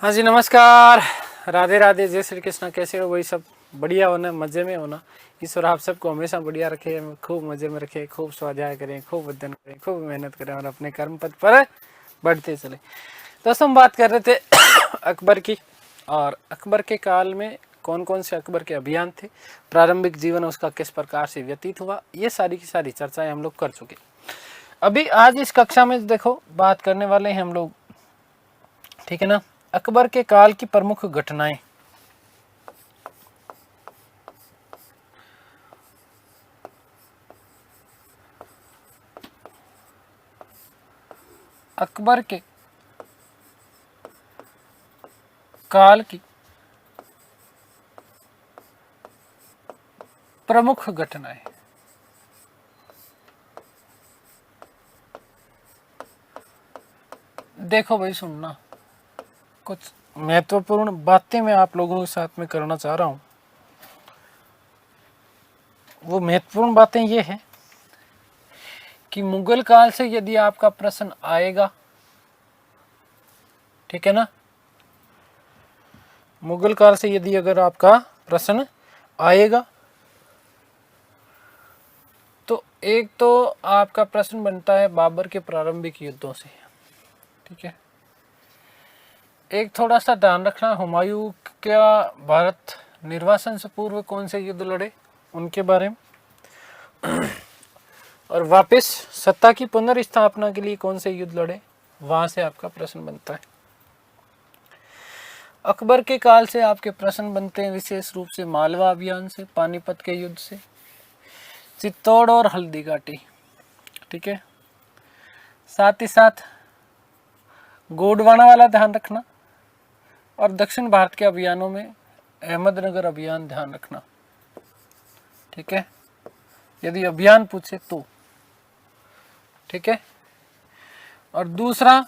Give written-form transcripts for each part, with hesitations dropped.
हाँ जी नमस्कार, राधे राधे, जय श्री कृष्ण। कैसे हो? वही सब बढ़िया होना, मजे में होना। ईश्वर आप सबको हमेशा बढ़िया रखे, खूब मजे में रखे, खूब स्वाध्याय करें, खूब अध्ययन करें, खूब मेहनत करें और अपने कर्म पथ पर बढ़ते चले। दोस्तों हम बात कर रहे थे अकबर की, और अकबर के काल में कौन कौन से अकबर के अभियान थे, प्रारंभिक जीवन उसका किस प्रकार से व्यतीत हुआ, ये सारी की सारी चर्चाएं हम लोग कर चुके। अभी आज इस कक्षा में देखो बात करने वाले हैं हम लोग, ठीक है ना, अकबर के काल की प्रमुख घटनाएं। अकबर के काल की प्रमुख घटनाएं। देखो भाई, सुनना, कुछ महत्वपूर्ण बातें मैं आप लोगों के साथ में करना चाह रहा हूं। वो महत्वपूर्ण बातें ये है कि मुगल काल से यदि आपका प्रश्न आएगा, ठीक है ना, मुगल काल से यदि अगर आपका प्रश्न आएगा तो एक तो आपका प्रश्न बनता है बाबर के प्रारंभिक युद्धों से, ठीक है। एक थोड़ा सा ध्यान रखना, हुमायूं क्या भारत निर्वासन से पूर्व कौन से युद्ध लड़े उनके बारे में, और वापस सत्ता की पुनर्स्थापना के लिए कौन से युद्ध लड़े, वहां से आपका प्रश्न बनता है। अकबर के काल से आपके प्रश्न बनते हैं विशेष रूप से मालवा अभियान से, पानीपत के युद्ध से, चित्तौड़ और हल्दी घाटी, ठीक है। साथ ही साथ गोंडवाना वाला ध्यान रखना, और दक्षिण भारत के अभियानों में अहमदनगर अभियान ध्यान रखना, ठीक है, यदि अभियान पूछे तो, ठीक है। और दूसरा,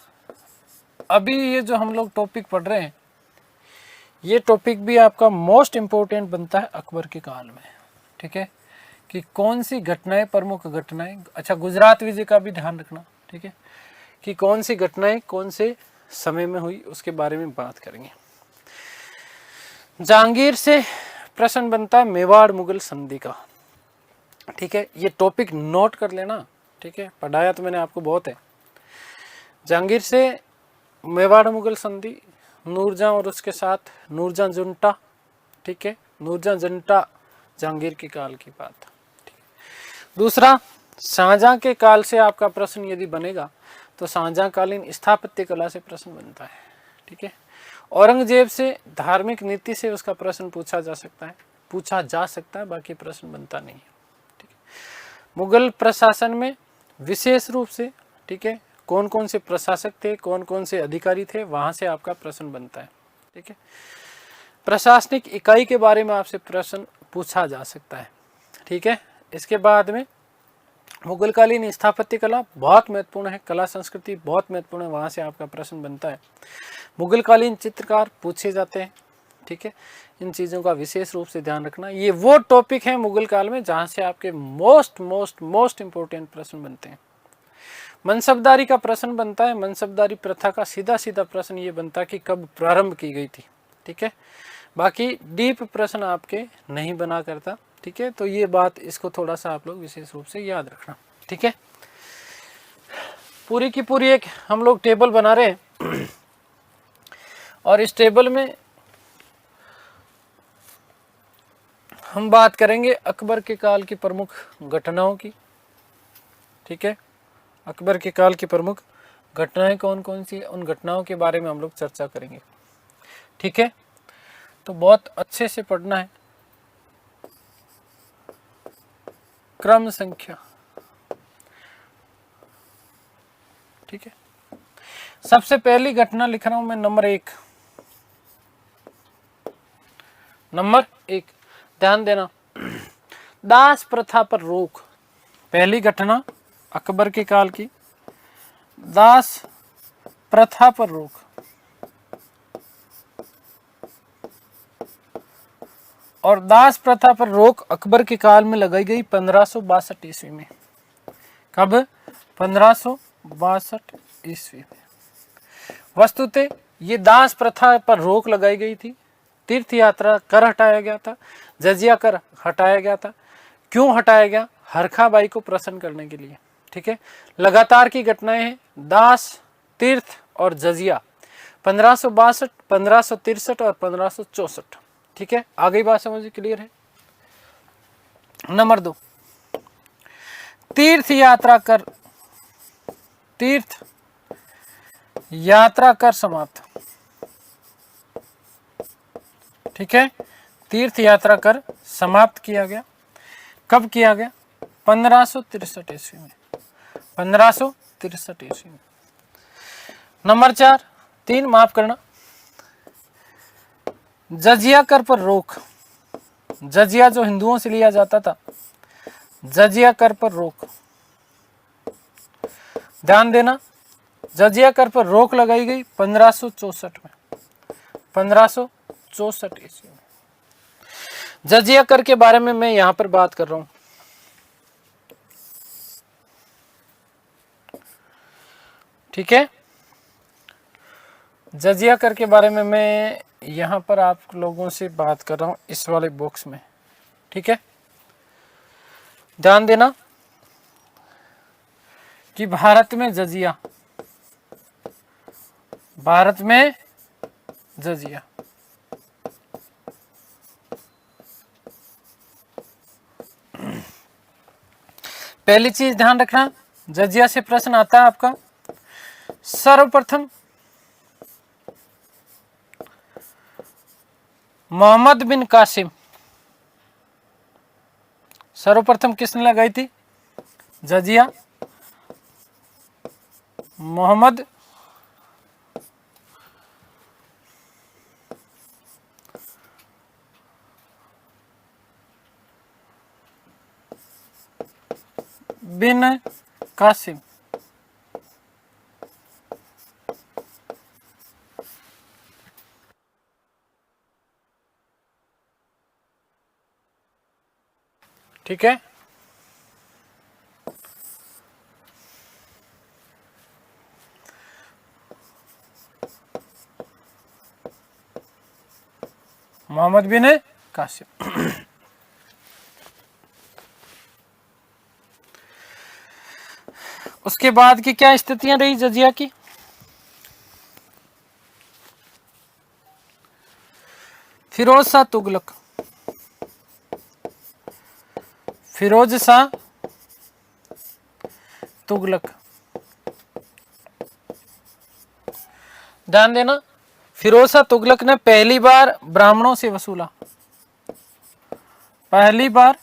अभी ये जो हम लोग टॉपिक पढ़ रहे हैं, ये टॉपिक भी आपका मोस्ट इंपोर्टेंट बनता है अकबर के काल में, ठीक है, कि कौन सी घटनाएं, प्रमुख घटनाएं। अच्छा, गुजरात विजय का भी ध्यान रखना, ठीक है, कि कौन सी घटनाएं कौन से समय में हुई, उसके बारे में बात करेंगे। जहांगीर से प्रश्न बनता है मेवाड़ मुगल संधि का, ठीक है, ये टॉपिक नोट कर लेना, ठीक है, पढ़ाया तो मैंने आपको बहुत है। जहांगीर से मेवाड़ मुगल संधि, नूरजहां और उसके साथ नूरजहां जुंटा, ठीक है, नूरजहां जुंटा जहांगीर के काल की बात, ठीक है। दूसरा, शाहजहां के काल से आपका प्रश्न यदि बनेगा तो शाहजहां कालीन स्थापत्य कला से प्रश्न बनता है, ठीक है। औरंगजेब से धार्मिक नीति से उसका प्रश्न पूछा जा सकता है, बाकी प्रश्न बनता नहीं है, ठीक है। मुगल प्रशासन में विशेष रूप से, ठीक है, कौन कौन से प्रशासक थे, कौन कौन से अधिकारी थे, वहां से आपका प्रश्न बनता है, ठीक है। प्रशासनिक इकाई के बारे में आपसे प्रश्न पूछा जा सकता है, ठीक है। इसके बाद में मुगलकालीन स्थापत्य कला बहुत महत्वपूर्ण है, कला संस्कृति बहुत महत्वपूर्ण है, वहां से आपका प्रश्न बनता है। मुगलकालीन चित्रकार पूछे जाते हैं, ठीक है, इन चीज़ों का विशेष रूप से ध्यान रखना। ये वो टॉपिक है मुगल काल में जहां से आपके मोस्ट इंपोर्टेंट प्रश्न बनते हैं। मनसबदारी का प्रश्न बनता है, मनसबदारी प्रथा का सीधा सीधा प्रश्न ये बनता है कि कब प्रारंभ की गई थी, ठीक है, बाकी डीप प्रश्न आपके नहीं बना करता, ठीक है। तो ये बात, इसको थोड़ा सा आप लोग विशेष रूप से याद रखना, ठीक है। पूरी की पूरी एक हम लोग टेबल बना रहे हैं और इस टेबल में हम बात करेंगे अकबर के काल की प्रमुख घटनाओं की, ठीक है। अकबर के काल की प्रमुख घटनाएं कौन कौन सी, उन घटनाओं के बारे में हम लोग चर्चा करेंगे, ठीक है। तो बहुत अच्छे से पढ़ना है। क्रम संख्या, ठीक है। सबसे पहली घटना लिख रहा हूं मैं, नंबर एक, ध्यान देना, दास प्रथा पर रोक। पहली घटना अकबर के काल की, दास प्रथा पर रोक। और दास प्रथा पर रोक अकबर के काल में लगाई गई 1562 ईस्वी में। कब? 1562 ईस्वी में। वस्तुतः ये दास प्रथा पर रोक लगाई गई थी, तीर्थ यात्रा कर हटाया गया था, जजिया कर हटाया गया था। क्यों हटाया गया? हरखा बाई को प्रसन्न करने के लिए। ठीक है, लगातार की घटनाएं हैं, दास, तीर्थ और जजिया, 1562, 1563 और 1564। ठीक है, आगे बात समझ क्लियर है। नंबर 2, तीर्थ यात्रा कर समाप्त। ठीक है, तीर्थ यात्रा कर समाप्त किया गया। कब किया गया? 1563 ईस्वी में, 1563 ईस्वी में। नंबर 3, माफ करना, जजिया कर पर रोक। जजिया जो हिंदुओं से लिया जाता था, जजिया कर पर रोक। ध्यान देना, जजिया कर पर रोक लगाई गई 1564 में, 1564 ईस्वी में। जजिया कर के बारे में मैं यहां पर बात कर रहा हूं। ठीक है, जजिया कर के बारे में मैं यहां पर आप लोगों से बात कर रहा हूं इस वाले बॉक्स में। ठीक है, ध्यान देना कि भारत में जजिया पहली चीज ध्यान रखना, जजिया से प्रश्न आता है आपका। सर्वप्रथम मोहम्मद बिन कासिम, सर्वप्रथम किसने लगाई थी जजिया? मोहम्मद बिन कासिम। ठीक है, मोहम्मद बिन कासिम। उसके बाद की क्या स्थितियां रही जजिया की? फिरोज शाह तुगलक, फिरोज शाह तुगलक। ध्यान देना, फिरोज शाह तुगलक ने पहली बार ब्राह्मणों से वसूला, पहली बार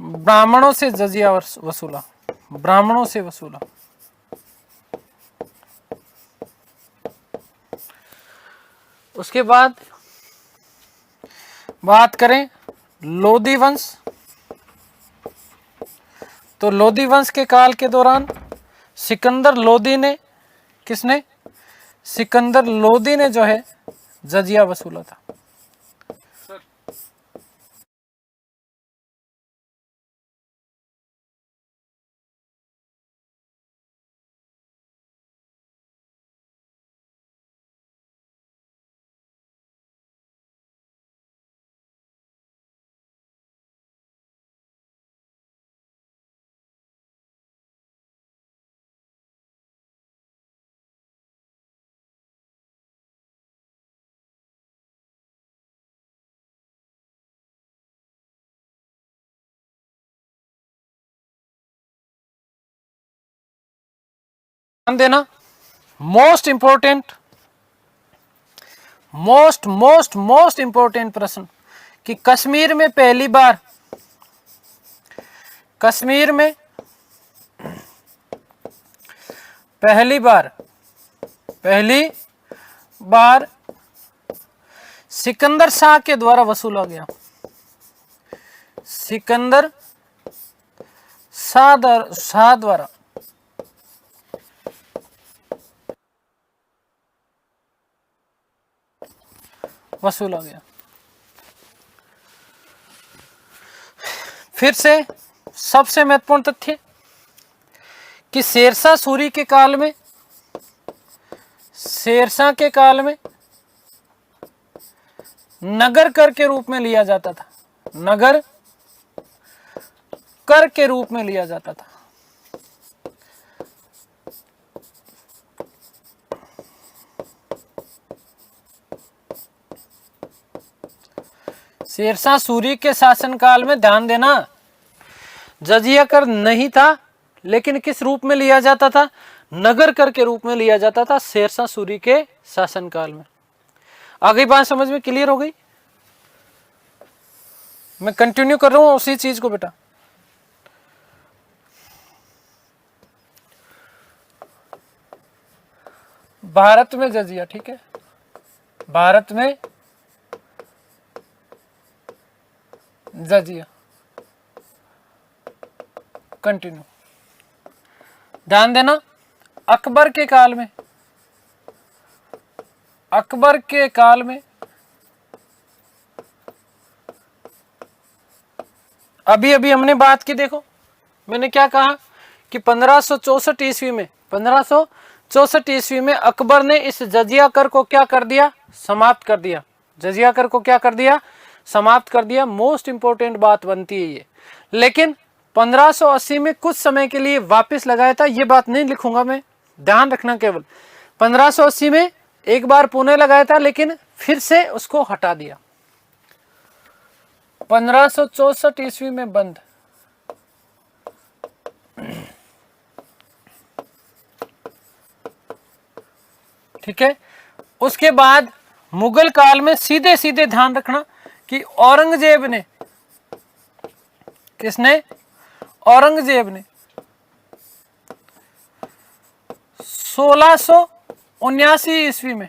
ब्राह्मणों से जजिया वसूला, ब्राह्मणों से वसूला। उसके बाद बात करें लोधी वंश, तो लोधी वंश के काल के दौरान सिकंदर लोधी ने, किसने? सिकंदर लोधी ने जो है जजिया वसूला था। ध्यान देना, मोस्ट इंपोर्टेंट प्रश्न कि कश्मीर में पहली बार सिकंदर शाह के द्वारा वसूला गया, सिकंदर शाह द्वारा वसूला गया। फिर से सबसे महत्वपूर्ण तथ्य कि शेरशाह सूरी के काल में, शेरशाह के काल में नगर कर के रूप में लिया जाता था, नगर कर के रूप में लिया जाता था। शेरशाह सूरी के शासनकाल में ध्यान देना, जजिया कर नहीं था, लेकिन किस रूप में लिया जाता था? नगर कर के रूप में लिया जाता था शेरशाह सूरी के शासनकाल में। आ गई बात समझ में? क्लियर हो गई? मैं कंटिन्यू कर रहा हूं उसी चीज को बेटा। भारत में जजिया, ठीक है, भारत में जजिया, कंटिन्यू। ध्यान देना, अकबर के काल में, अकबर के काल में अभी अभी हमने बात की, देखो मैंने क्या कहा कि 1564 ईस्वी में, 1564 ईस्वी में अकबर ने इस जजिया कर को क्या कर दिया? समाप्त कर दिया। जजिया कर को क्या कर दिया? समाप्त कर दिया। मोस्ट इंपोर्टेंट बात बनती है ये। लेकिन 1580 में कुछ समय के लिए वापस लगाया था, ये बात नहीं लिखूंगा मैं, ध्यान रखना। केवल 1580 में एक बार पुनः लगाया था, लेकिन फिर से उसको हटा दिया। 1564 ईस्वी में बंद। ठीक है, उसके बाद मुगल काल में सीधे सीधे ध्यान रखना कि औरंगजेब ने, किसने? औरंगजेब ने 1679 ईस्वी में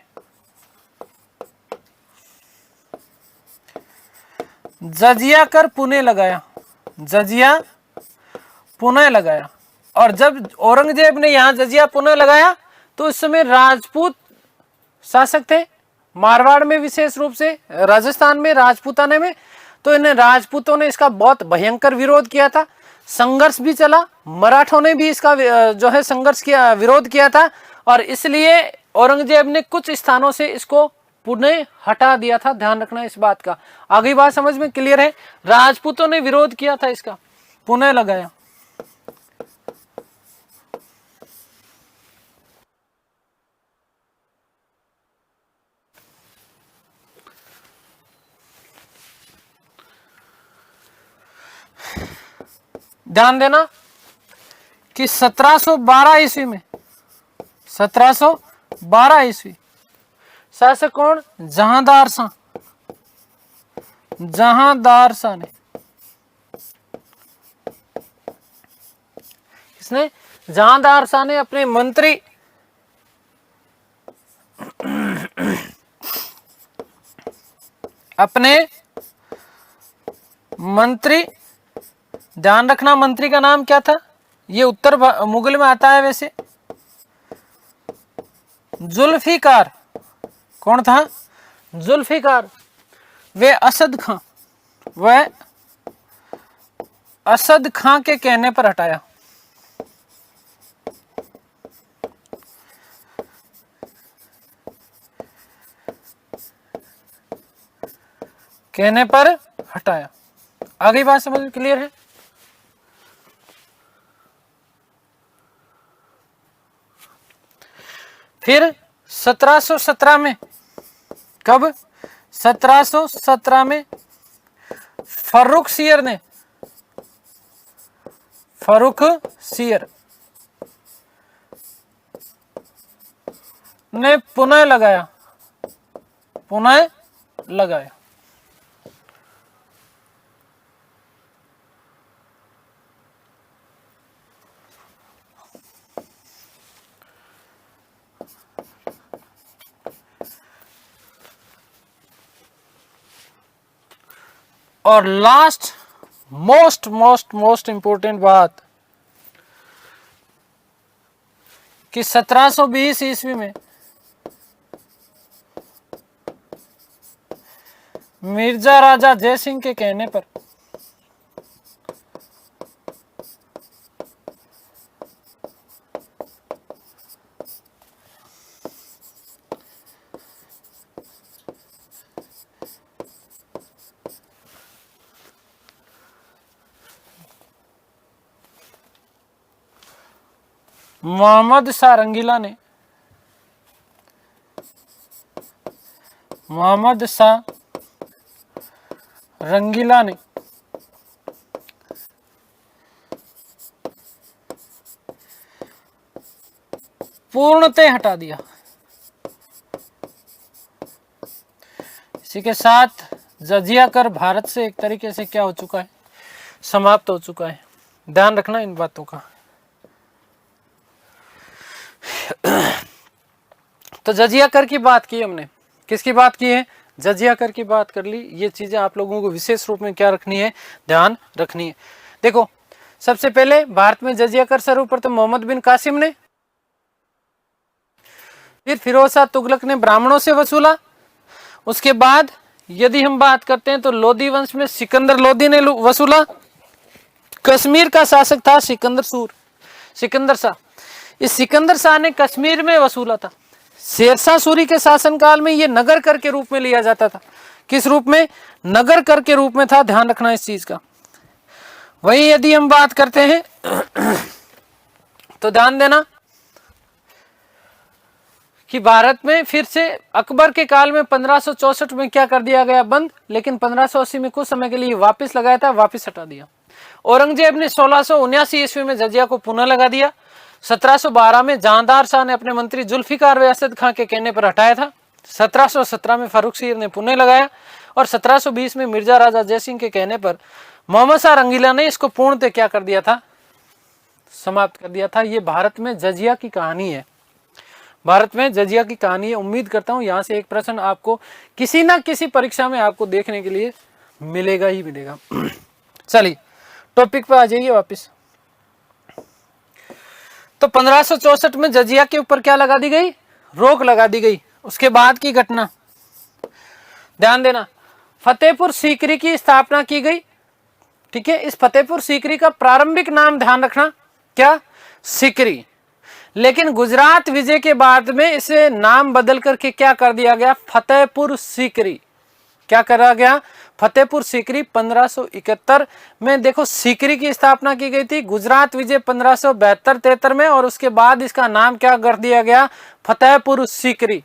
जजिया कर पुनः लगाया, जजिया पुनः लगाया। और जब औरंगजेब ने यहां जजिया पुनः लगाया तो इस समय राजपूत शासक थे मारवाड़ में, विशेष रूप से राजस्थान में, राजपूताने में। तो इन राजपूतों ने इसका बहुत भयंकर विरोध किया था, संघर्ष भी चला, मराठों ने भी इसका जो है संघर्ष किया, विरोध किया था। और इसलिए औरंगजेब ने कुछ स्थानों से इसको पुनः हटा दिया था। ध्यान रखना इस बात का। आगे बात समझ में क्लियर है? राजपूतों ने विरोध किया था, इसका पुनः लगाया। ध्यान देना कि 1712 ईस्वी में, 1712 ईस्वी शासक कौन? जहांदार शाह, जहांदार शाह ने, किसने? जहांदार शाह ने अपने मंत्री अपने मंत्री, ध्यान रखना मंत्री का नाम क्या था? ये उत्तर मुगल में आता है वैसे। जुल्फिकार। कौन था? जुल्फिकार। वे असद खां, वह असद खां के कहने पर हटाया। कहने पर हटाया। आगे बात समझ में क्लियर है? फिर 1717 में, कब? 1717 में फर्रुखसियर ने, फर्रुखसियर ने पुनः लगाया, पुनः लगाया। और लास्ट मोस्ट इंपोर्टेंट बात कि 1720 ईस्वी में मिर्जा राजा जय सिंह के कहने पर मोहम्मद शाह रंगीला ने, मोहम्मद शाह रंगीला ने पूर्णतः हटा दिया। इसी के साथ जजिया कर भारत से एक तरीके से क्या हो चुका है, समाप्त हो चुका है। ध्यान रखना इन बातों का। तो जजिया कर की बात की हमने, किसकी बात की है, जजिया कर की बात कर ली। ये चीजें आप लोगों को विशेष रूप में क्या रखनी है, ध्यान रखनी है। देखो सबसे पहले भारत में जजिया कर सर्वप्रथम मोहम्मद बिन कासिम ने, फिर फिरोज शाह तुगलक ने ब्राह्मणों से वसूला। उसके बाद यदि हम बात करते हैं तो लोधी वंश में सिकंदर लोधी ने वसूला। कश्मीर का शासक था सिकंदर शाह। इस सिकंदर शाह ने कश्मीर में वसूला था। शेरशाह सूरी के शासनकाल में यह नगर कर के रूप में लिया जाता था। किस रूप में, नगर कर के रूप में था। ध्यान रखना इस चीज का। वही यदि हम बात करते हैं तो ध्यान देना कि भारत में फिर से अकबर के काल में 1564 में क्या कर दिया गया, बंद। लेकिन 1580 में कुछ समय के लिए वापस लगाया था, वापस हटा दिया। औरंगजेब ने 1679 ईस्वी में जजिया को पुनः लगा दिया। 1712 में जहांदार शाह ने अपने मंत्री जुल्फिकार रियासत खां के कहने पर हटाया था। 1717 में फारूक शीर ने पुनः लगाया और 1720 में मिर्जा राजा जयसिंह के कहने पर मोहम्मद शाह रंगीला ने इसको पूर्णतः क्या कर दिया था, समाप्त कर दिया था। ये भारत में जजिया की कहानी है, भारत में जजिया की कहानी है। उम्मीद करता हूं यहां से एक प्रश्न आपको किसी ना किसी परीक्षा में आपको देखने के लिए मिलेगा ही मिलेगा। चलिए टॉपिक पे आ जाइए वापस। तो 1564 में जजिया के ऊपर क्या लगा दी गई, रोक लगा दी गई। उसके बाद की घटना ध्यान देना, फतेहपुर सीकरी की स्थापना की गई। ठीक है, इस फतेहपुर सीकरी का प्रारंभिक नाम ध्यान रखना क्या, सीकरी। लेकिन गुजरात विजय के बाद में इसे नाम बदल करके क्या कर दिया गया, फतेहपुर सीकरी। क्या करा गया, फतेहपुर सीकरी। 1571 में देखो सीकरी की स्थापना की गई थी। गुजरात विजय 1572-73 में, और उसके बाद इसका नाम क्या कर दिया गया, फतेहपुर सीकरी।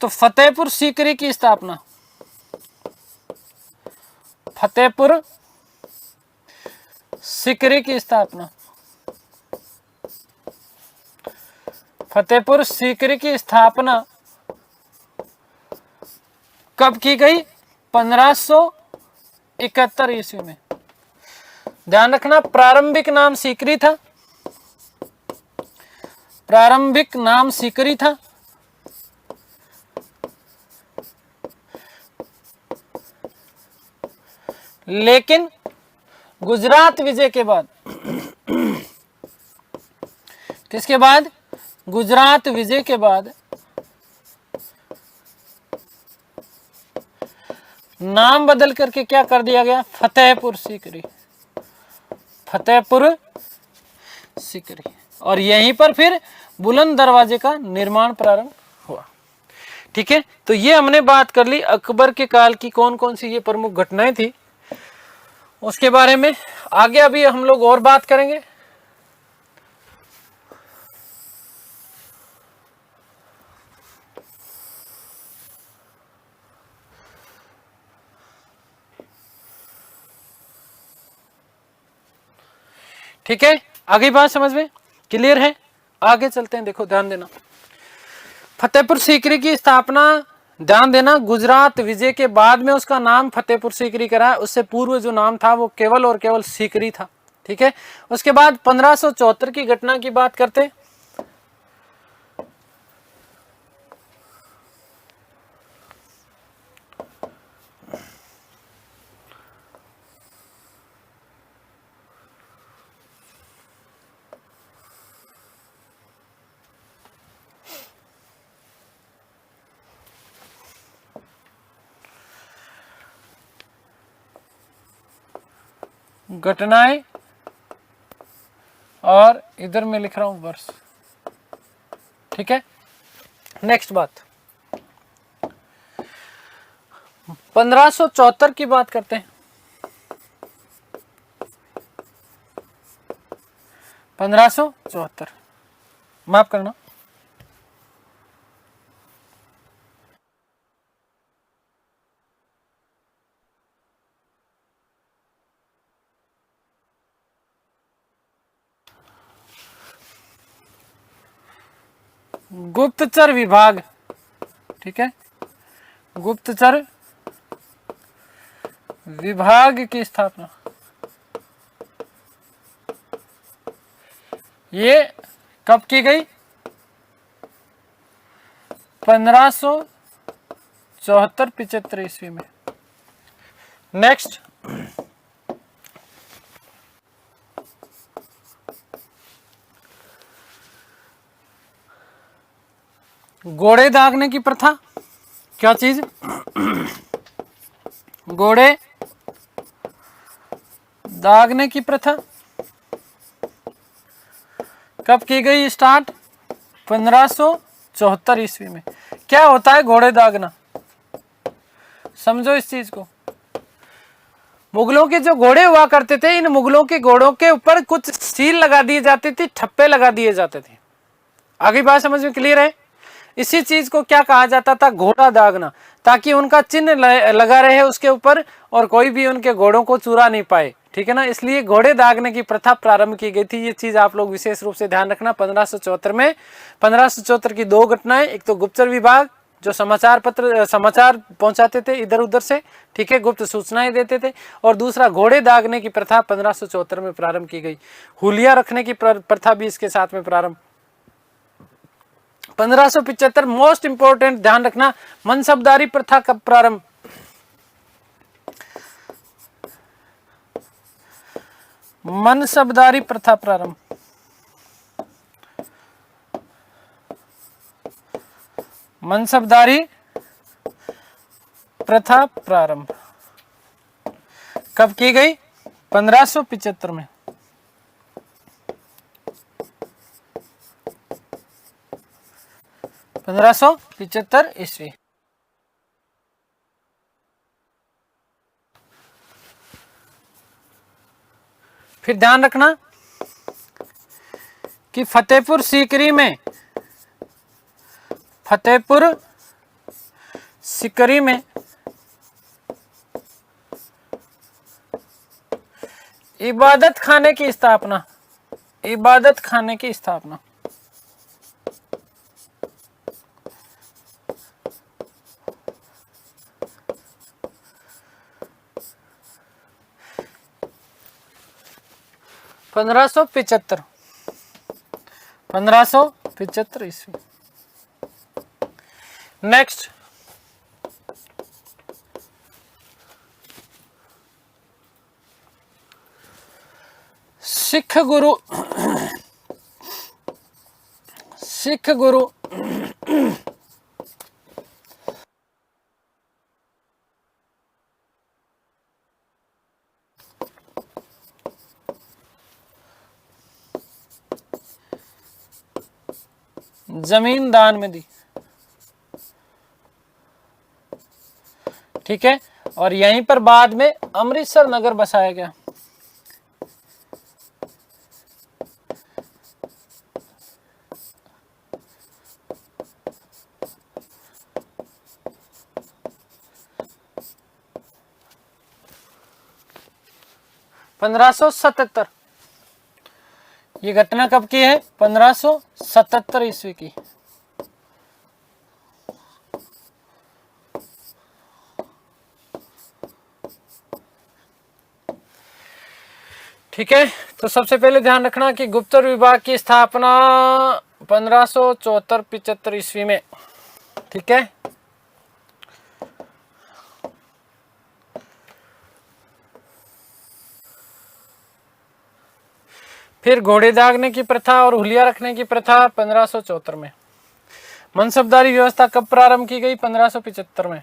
तो फतेहपुर सीकरी की स्थापना, फतेहपुर सीकरी की स्थापना, फतेहपुर सीकरी की स्थापना कब की गई, 1571 ईस्वी में। ध्यान रखना प्रारंभिक नाम सीकरी था, प्रारंभिक नाम सीकरी था। लेकिन गुजरात विजय के बाद, किसके बाद, गुजरात विजय के बाद नाम बदल करके क्या कर दिया गया, फतेहपुर सीकरी, फतेहपुर सीकरी। और यहीं पर फिर बुलंद दरवाजे का निर्माण प्रारंभ हुआ। ठीक है, तो ये हमने बात कर ली अकबर के काल की कौन कौन सी ये प्रमुख घटनाएं थी उसके बारे में। आगे अभी हम लोग और बात करेंगे। ठीक है, आगे बात समझ में क्लियर है, आगे चलते हैं। देखो ध्यान देना, फतेहपुर सीकरी की स्थापना, ध्यान देना, गुजरात विजय के बाद में उसका नाम फतेहपुर सीकरी करा। उससे पूर्व जो नाम था वो केवल और केवल सीकरी था। ठीक है, उसके बाद 1574 की घटना की बात करते हैं। घटनाएं और इधर मैं लिख रहा हूं वर्ष। ठीक है, नेक्स्ट बात 1574 की बात करते हैं। 1574, माफ करना। गुप्तचर विभाग, ठीक है, गुप्तचर विभाग की स्थापना ये कब की गई? 1574-75 ईस्वी में। नेक्स्ट, घोड़े दागने की प्रथा, क्या चीज? घोड़े दागने की प्रथा कब की गई स्टार्ट? 1574 ईस्वी में। क्या होता है घोड़े दागना? समझो इस चीज को। मुगलों के जो घोड़े हुआ करते थे, इन मुगलों के घोड़ों के ऊपर कुछ सील लगा दिए जाते थे, ठप्पे लगा दिए जाते थे। आगे बात समझ में क्लियर है? इसी चीज को क्या कहा जाता था? घोड़ा दागना, ताकि उनका चिन्ह लगा रहे उसके ऊपर और कोई भी उनके घोड़ों को चुरा नहीं पाए, ठीक है ना। इसलिए घोड़े दागने की प्रथा प्रारंभ की गई थी। ये चीज आप लोग विशेष रूप से ध्यान रखना। 1574 में 1574 की दो घटनाएं, एक तो गुप्तचर विभाग जो समाचार पहुंचाते थे इधर उधर से, ठीक है, गुप्त सूचनाएं देते थे, और दूसरा घोड़े दागने की प्रथा 1574 में प्रारंभ की गई। हुलिया रखने की प्रथा भी इसके साथ में प्रारंभ। 1575 मोस्ट इंपोर्टेंट ध्यान रखना, मनसबदारी प्रथा कब प्रारंभ? मनसबदारी प्रथा प्रारंभ। मनसबदारी प्रथा प्रारंभ कब की गई? 1575 में। 1575 ईस्वी। फिर ध्यान रखना कि फतेहपुर सीकरी में इबादत खाने की स्थापना। 1575 ईस्वी। नेक्स्ट, सिख गुरु जमीन दान में दी, ठीक है, और यहीं पर बाद में अमृतसर नगर बसाया गया। (1577) ये घटना कब की है? 1577 ईस्वी की। ठीक है, तो सबसे पहले ध्यान रखना कि गुप्तचर विभाग की स्थापना 1574-75 ईस्वी में, ठीक है। फिर घोड़े दागने की प्रथा और हुलिया रखने की प्रथा 1574 में। मनसबदारी व्यवस्था कब प्रारंभ की गई? 1575 में।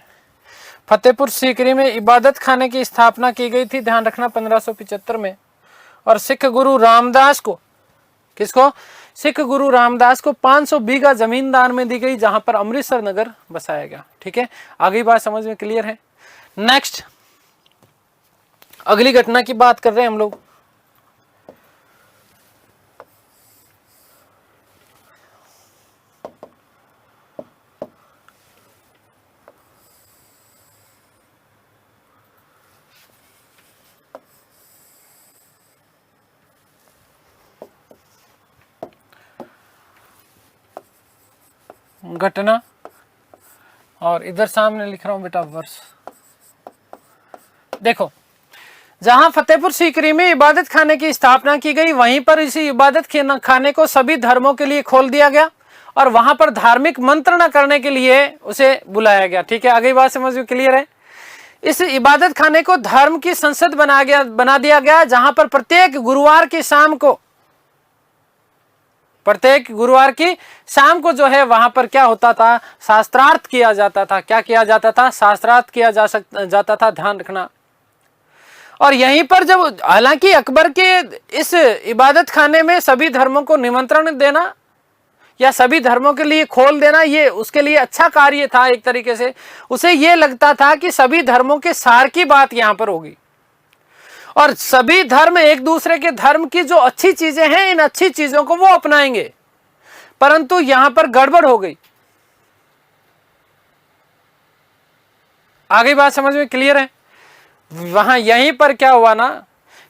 फतेहपुर सीकरी में इबादत खाने की स्थापना की गई थी, ध्यान रखना, 1575 में। और सिख गुरु रामदास को, किसको? सिख गुरु रामदास को 500 बीघा जमीन दान में दी गई, जहां पर अमृतसर नगर बसाया गया, ठीक है। आगे बात समझ में क्लियर है? नेक्स्ट, अगली घटना की बात कर रहे हैं हम लोग। घटना, और इधर सामने लिख रहा हूं बेटा वर्ष। देखो, जहां फतेहपुर सीकरी में इबादत खाने की स्थापना की गई, वहीं पर इसी इबादत खाने को सभी धर्मों के लिए खोल दिया गया और वहां पर धार्मिक मंत्रणा करने के लिए उसे बुलाया गया। ठीक है, आगे बात समझ में क्लियर है। इस इबादत खाने को धर्म की संसद बना दिया गया, जहां पर प्रत्येक गुरुवार की शाम को जो है वहां पर क्या होता था, शास्त्रार्थ किया जाता था। क्या किया जाता था? शास्त्रार्थ किया जाता था, ध्यान रखना। और यहीं पर जब, हालांकि अकबर के इस इबादत खाने में सभी धर्मों को निमंत्रण देना या सभी धर्मों के लिए खोल देना, ये उसके लिए अच्छा कार्य था। एक तरीके से उसे ये लगता था कि सभी धर्मों के सार की बात यहां पर होगी और सभी धर्म एक दूसरे के धर्म की जो अच्छी चीजें हैं, इन अच्छी चीजों को वो अपनाएंगे। परंतु यहां पर गड़बड़ हो गई। आगे बात समझ में क्लियर है? वहां यहीं पर क्या हुआ ना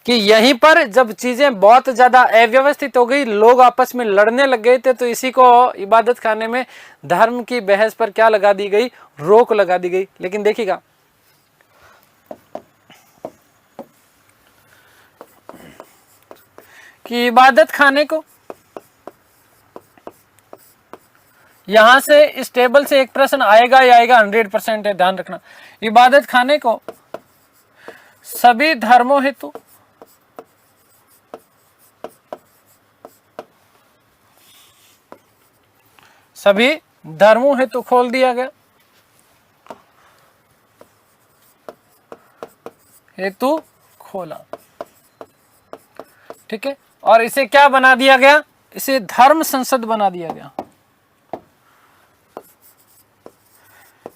कि यहीं पर जब चीजें बहुत ज्यादा अव्यवस्थित हो गई, लोग आपस में लड़ने लग गए थे, तो इसी को इबादत खाने में धर्म की बहस पर क्या लगा दी गई? रोक लगा दी गई। लेकिन देखिएगा, कि इबादत खाने को, यहां से इस टेबल से एक प्रश्न आएगा ही आएगा, 100% है, ध्यान रखना। इबादत खाने को सभी धर्मों हेतु खोल दिया गया। हेतु खोला, ठीक है। और इसे क्या बना दिया गया? इसे धर्म संसद बना दिया गया।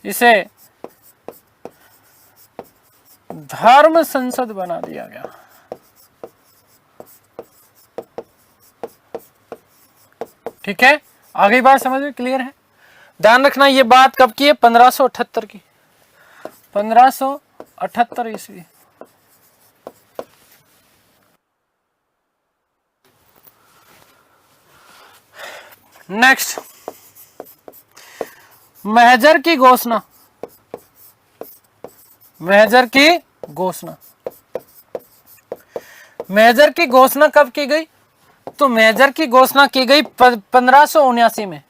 इसे धर्म संसद बना दिया गया। ठीक है, आगे बात समझ में क्लियर है? ध्यान रखना, ये बात कब की है? 1578 की, 1578 ईस्वी। नेक्स्ट, महजर की घोषणा। महजर की घोषणा, महजर की घोषणा कब की गई? तो महजर की घोषणा की गई 1579 में,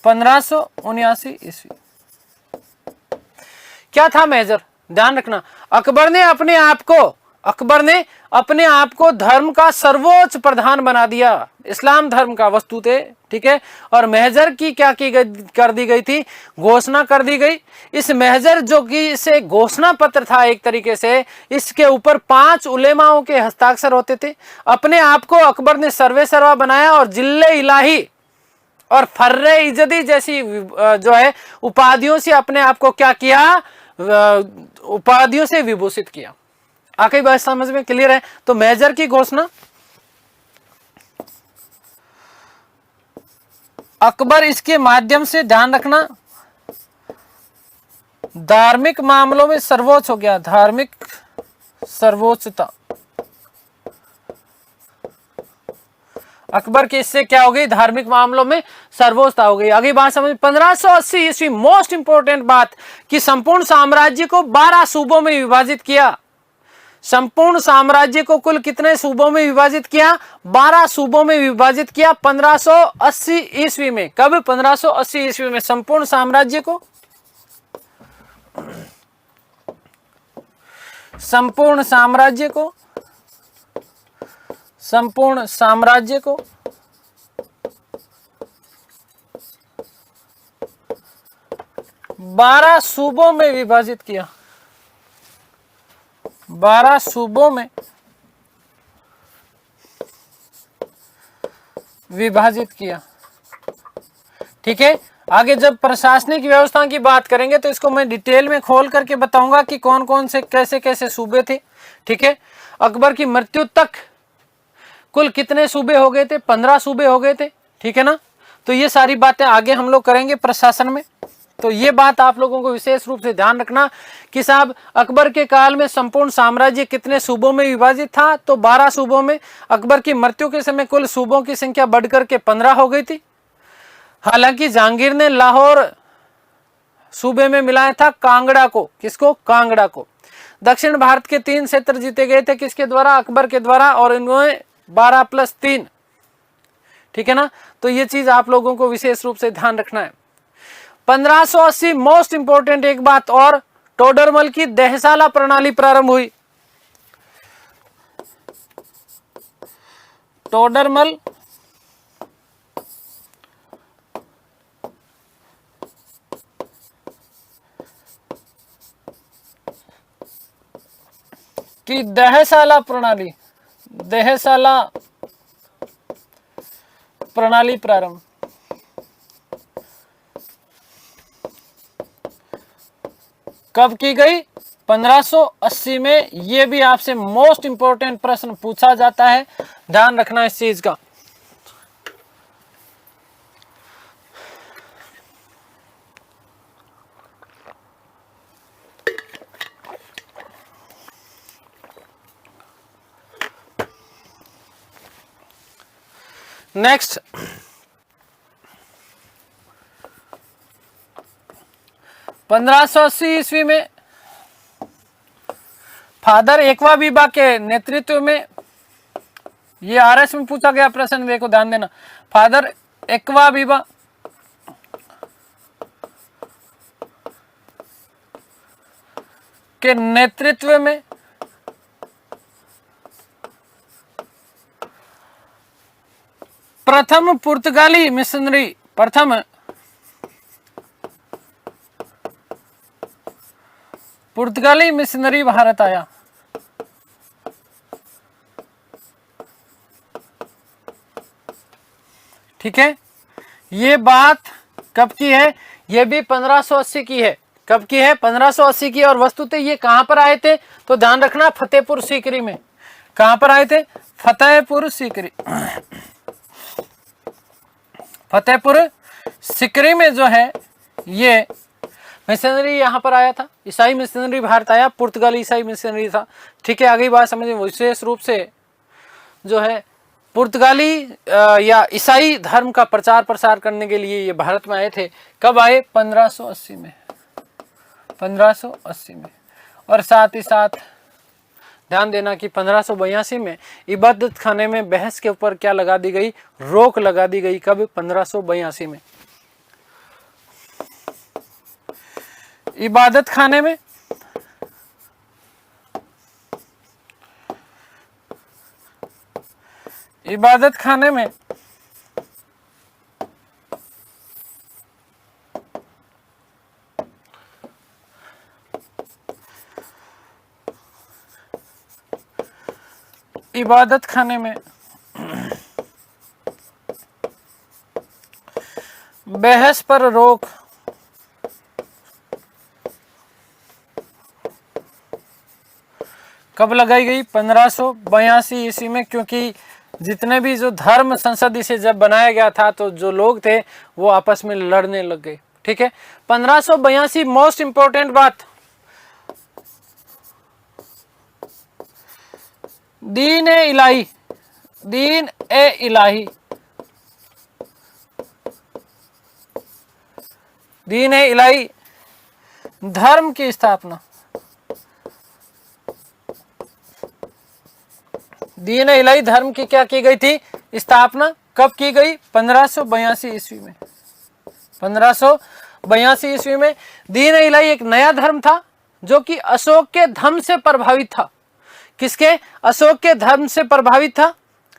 1579 ईस्वी। क्या था महजर? ध्यान रखना, अकबर ने अपने आप को धर्म का सर्वोच्च प्रधान बना दिया, इस्लाम धर्म का वस्तुतः। ठीक है, और महजर की क्या कर दी गई थी? घोषणा कर दी गई। इस महजर जो कि इसे घोषणा पत्र था एक तरीके से, इसके ऊपर 5 उलेमाओं के हस्ताक्षर होते थे। अपने आप को अकबर ने सर्वे सर्वा बनाया और जिल्ले इलाही और फर्रे इजदी जैसी जो है उपाधियों से अपने आप को क्या किया? उपाधियों से विभूषित किया। आखिरी बात समझ में क्लियर है? तो महजर की घोषणा, अकबर इसके माध्यम से, ध्यान रखना, धार्मिक मामलों में सर्वोच्च हो गया, धार्मिक सर्वोच्चता। अकबर के इससे क्या हो गई? धार्मिक मामलों में सर्वोच्चता हो गई। आगे बात समझ। 1580 ईस्वी, मोस्ट इंपोर्टेंट बात, कि संपूर्ण साम्राज्य को 12 सूबों में विभाजित किया। संपूर्ण साम्राज्य को कुल कितने सूबों में विभाजित किया? 12 सूबों में विभाजित किया 1580 ईस्वी में। कब? 1580 ईस्वी में संपूर्ण साम्राज्य को, संपूर्ण साम्राज्य को 12 सूबों में विभाजित किया, 12 सूबों में विभाजित किया। ठीक है, आगे जब प्रशासनिक व्यवस्था की बात करेंगे तो इसको मैं डिटेल में खोल करके बताऊंगा कि कौन कौन से कैसे कैसे सूबे थे। ठीक है, अकबर की मृत्यु तक कुल कितने सूबे हो गए थे? 15 सूबे हो गए थे। ठीक है ना, तो ये सारी बातें आगे हम लोग करेंगे प्रशासन में। तो ये बात आप लोगों को विशेष रूप से ध्यान रखना कि साहब अकबर के काल में संपूर्ण साम्राज्य कितने सूबों में विभाजित था? तो 12 सूबों में। अकबर की मृत्यु के समय कुल सूबों की संख्या बढ़कर के 15 हो गई थी। हालांकि जहांगीर ने लाहौर सूबे में मिलाया था कांगड़ा को। किसको? कांगड़ा को। दक्षिण भारत के 3 क्षेत्र जीते गए थे किसके द्वारा? अकबर के द्वारा, और इन्होंने 12+3, ठीक है ना। तो ये चीज आप लोगों को विशेष रूप से ध्यान रखना है। 1580 मोस्ट इंपोर्टेंट एक बात और, टोडरमल की दहसाला प्रणाली प्रारंभ हुई। टोडरमल की दहसाला प्रणाली प्रारंभ कब की गई? 1580 में। यह भी आपसे मोस्ट इंपोर्टेंट प्रश्न पूछा जाता है, ध्यान रखना इस चीज का। नेक्स्ट, पंद्रह सौ अस्सी ईस्वी में फादर एक्वा बीबा के नेतृत्व में, ये आरएस में पूछा गया प्रश्न, देखो ध्यान देना। फादर एक्वा बीबा के नेतृत्व में प्रथम पुर्तगाली मिशनरी भारत आया। ठीक है, ये बात कब की है? ये भी 1580 की है। कब की है? 1580 की। और वस्तुतः ये कहां पर आए थे? तो ध्यान रखना, फतेहपुर सीकरी में। कहां पर आए थे? फतेहपुर सीकरी। फतेहपुर सीकरी में जो है ये मिशनरी यहां पर आया था, ईसाई मिशनरी भारत आया, पुर्तगाली ईसाई मिशनरी था। ठीक है, आगे बात समझिए। विशेष रूप से जो है पुर्तगाली या ईसाई धर्म का प्रचार प्रसार करने के लिए ये भारत में आए थे। कब आए? 1580 में। 1580 में। और साथ ही साथ ध्यान देना कि 1582 में इबादत खाने में बहस के ऊपर क्या लगा दी गई? रोक लगा दी गई। कब? 1582 में। इबादत खाने में बहस पर रोक कब लगाई गई? 1582 ईस्वी में। क्योंकि जितने भी जो धर्म संसद इसे जब बनाया गया था तो जो लोग थे वो आपस में लड़ने लग गए। ठीक है, 1582 मोस्ट इंपोर्टेंट बात, दीन ए इलाही धर्म की स्थापना। दीन ए इलाही धर्म की क्या की गई थी? स्थापना। कब की गई? 1582 ईस्वी में। 1582 ईस्वी में दीन ए इलाही एक नया धर्म था जो कि अशोक के धर्म से प्रभावित था। किसके? अशोक के धर्म से प्रभावित था।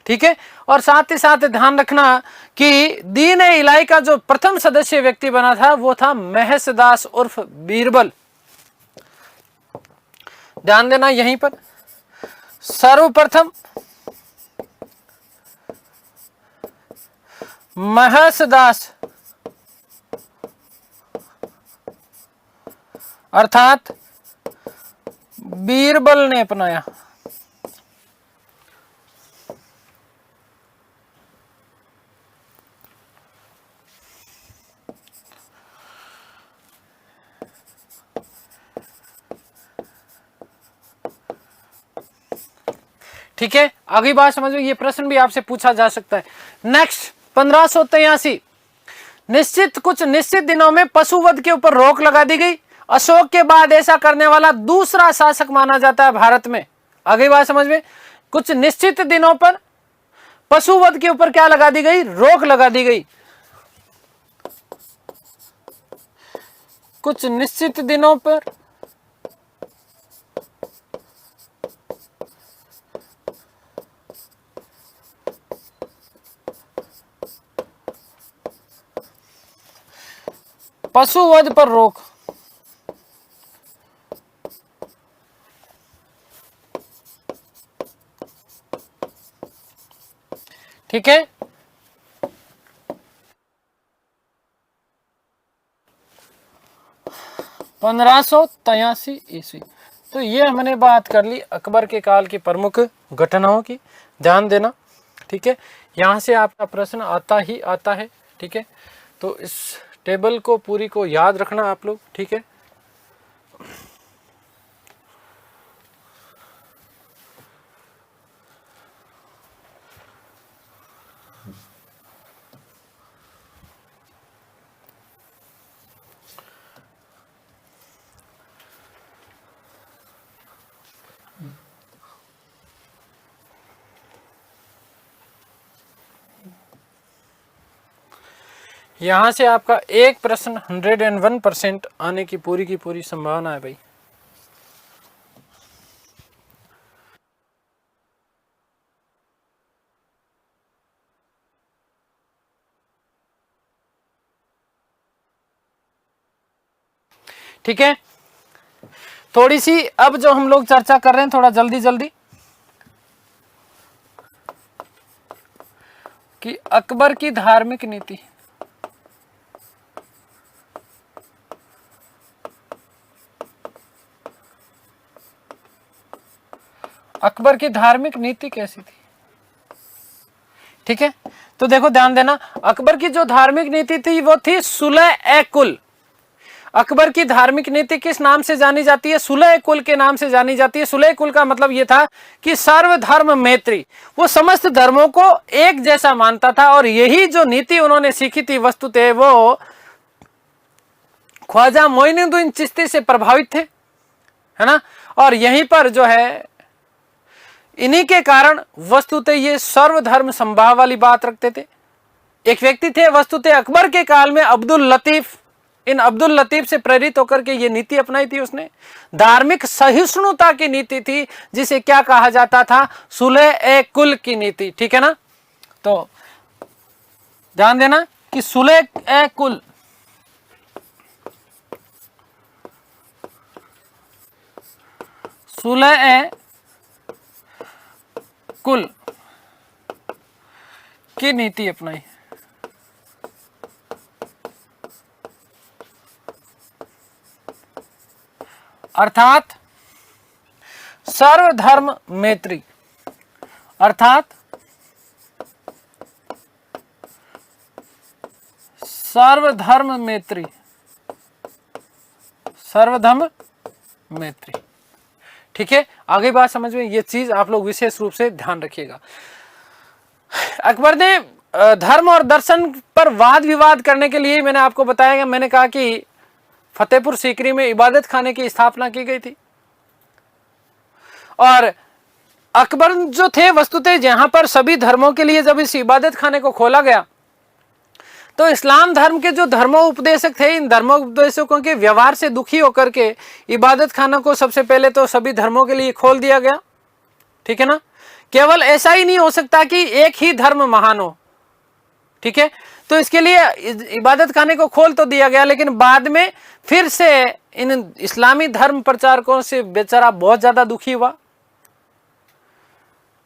ठीक है, और साथ ही साथ ध्यान रखना कि दीन ए इलाही का जो प्रथम सदस्य व्यक्ति बना था वो था महसदास उर्फ बीरबल। ध्यान देना यहीं पर, सर्वप्रथम महसदास अर्थात बीरबल ने अपनाया। ठीक है, अगली बात समझ लो, ये प्रश्न भी आपसे पूछा जा सकता है। नेक्स्ट, 1583 निश्चित कुछ निश्चित दिनों में पशुवध के ऊपर रोक लगा दी गई। अशोक के बाद ऐसा करने वाला दूसरा शासक माना जाता है भारत में। आगे बात समझ में। कुछ निश्चित दिनों पर पशुवध के ऊपर क्या लगा दी गई? रोक लगा दी गई। कुछ निश्चित दिनों पर पशुवध पर रोक। ठीक है। (1583 ईस्वी). तो ये हमने बात कर ली अकबर के काल की प्रमुख घटनाओं की। ध्यान देना, ठीक है। यहाँ से आपका प्रश्न आता ही आता है, ठीक है। तो इस टेबल को पूरी को याद रखना आप लोग, ठीक है। यहाँ से आपका एक प्रश्न 101% आने की पूरी संभावना है भाई। ठीक है। थोड़ी सी अब जो हम लोग चर्चा कर रहे हैं, थोड़ा जल्दी जल्दी, कि अकबर की धार्मिक नीति। अकबर की धार्मिक नीति कैसी थी? ठीक है। तो देखो ध्यान देना, अकबर की जो धार्मिक नीति थी वो थी सुलह-ए-कुल। अकबर की धार्मिक नीति किस नाम से जानी जाती है? सुलह-ए-कुल के नाम से जानी जाती है। सुलह-ए-कुल का मतलब यह था कि सर्वधर्म मैत्री, वो समस्त धर्मों को एक जैसा मानता था। और यही जो नीति उन्होंने सीखी थी वस्तुतः वो ख्वाजा मोइनुद्दीन चिश्ती से प्रभावित थे, है ना। और यहीं पर जो है इन्हीं के कारण वस्तुतः ये सर्वधर्म समभाव वाली बात रखते थे। एक व्यक्ति थे वस्तुतः अकबर के काल में अब्दुल लतीफ, इन अब्दुल लतीफ से प्रेरित होकर के ये नीति अपनाई थी उसने। धार्मिक सहिष्णुता की नीति थी, जिसे क्या कहा जाता था? सुलह-ए-कुल की नीति, ठीक है ना। तो ध्यान देना कि सुलह-ए-कुल, सुलह-ए-कुल की नीति अपनाई। अर्थात सर्वधर्म मैत्री, अर्थात सर्वधर्म मैत्री, सर्वधर्म मैत्री। ठीक है, आगे बात समझ में, ये चीज आप लोग विशेष रूप से ध्यान रखिएगा। अकबर ने धर्म और दर्शन पर वाद विवाद करने के लिए, मैंने आपको बताया, मैंने कहा कि फतेहपुर सीकरी में इबादत खाने की स्थापना की गई थी। और अकबर जो थे वस्तुतः जहां पर सभी धर्मों के लिए जब इस इबादत खाने को खोला गया, तो इस्लाम धर्म के जो धर्मोपदेशक थे, इन धर्मोपदेशकों के व्यवहार से दुखी होकर के इबादत खाना को सबसे पहले तो सभी धर्मों के लिए खोल दिया गया। ठीक है ना। केवल ऐसा ही नहीं हो सकता कि एक ही धर्म महान हो, ठीक है। तो इसके लिए इबादत खाने को खोल तो दिया गया, लेकिन बाद में फिर से इन इस्लामी धर्म प्रचारकों से बेचारा बहुत ज्यादा दुखी हुआ।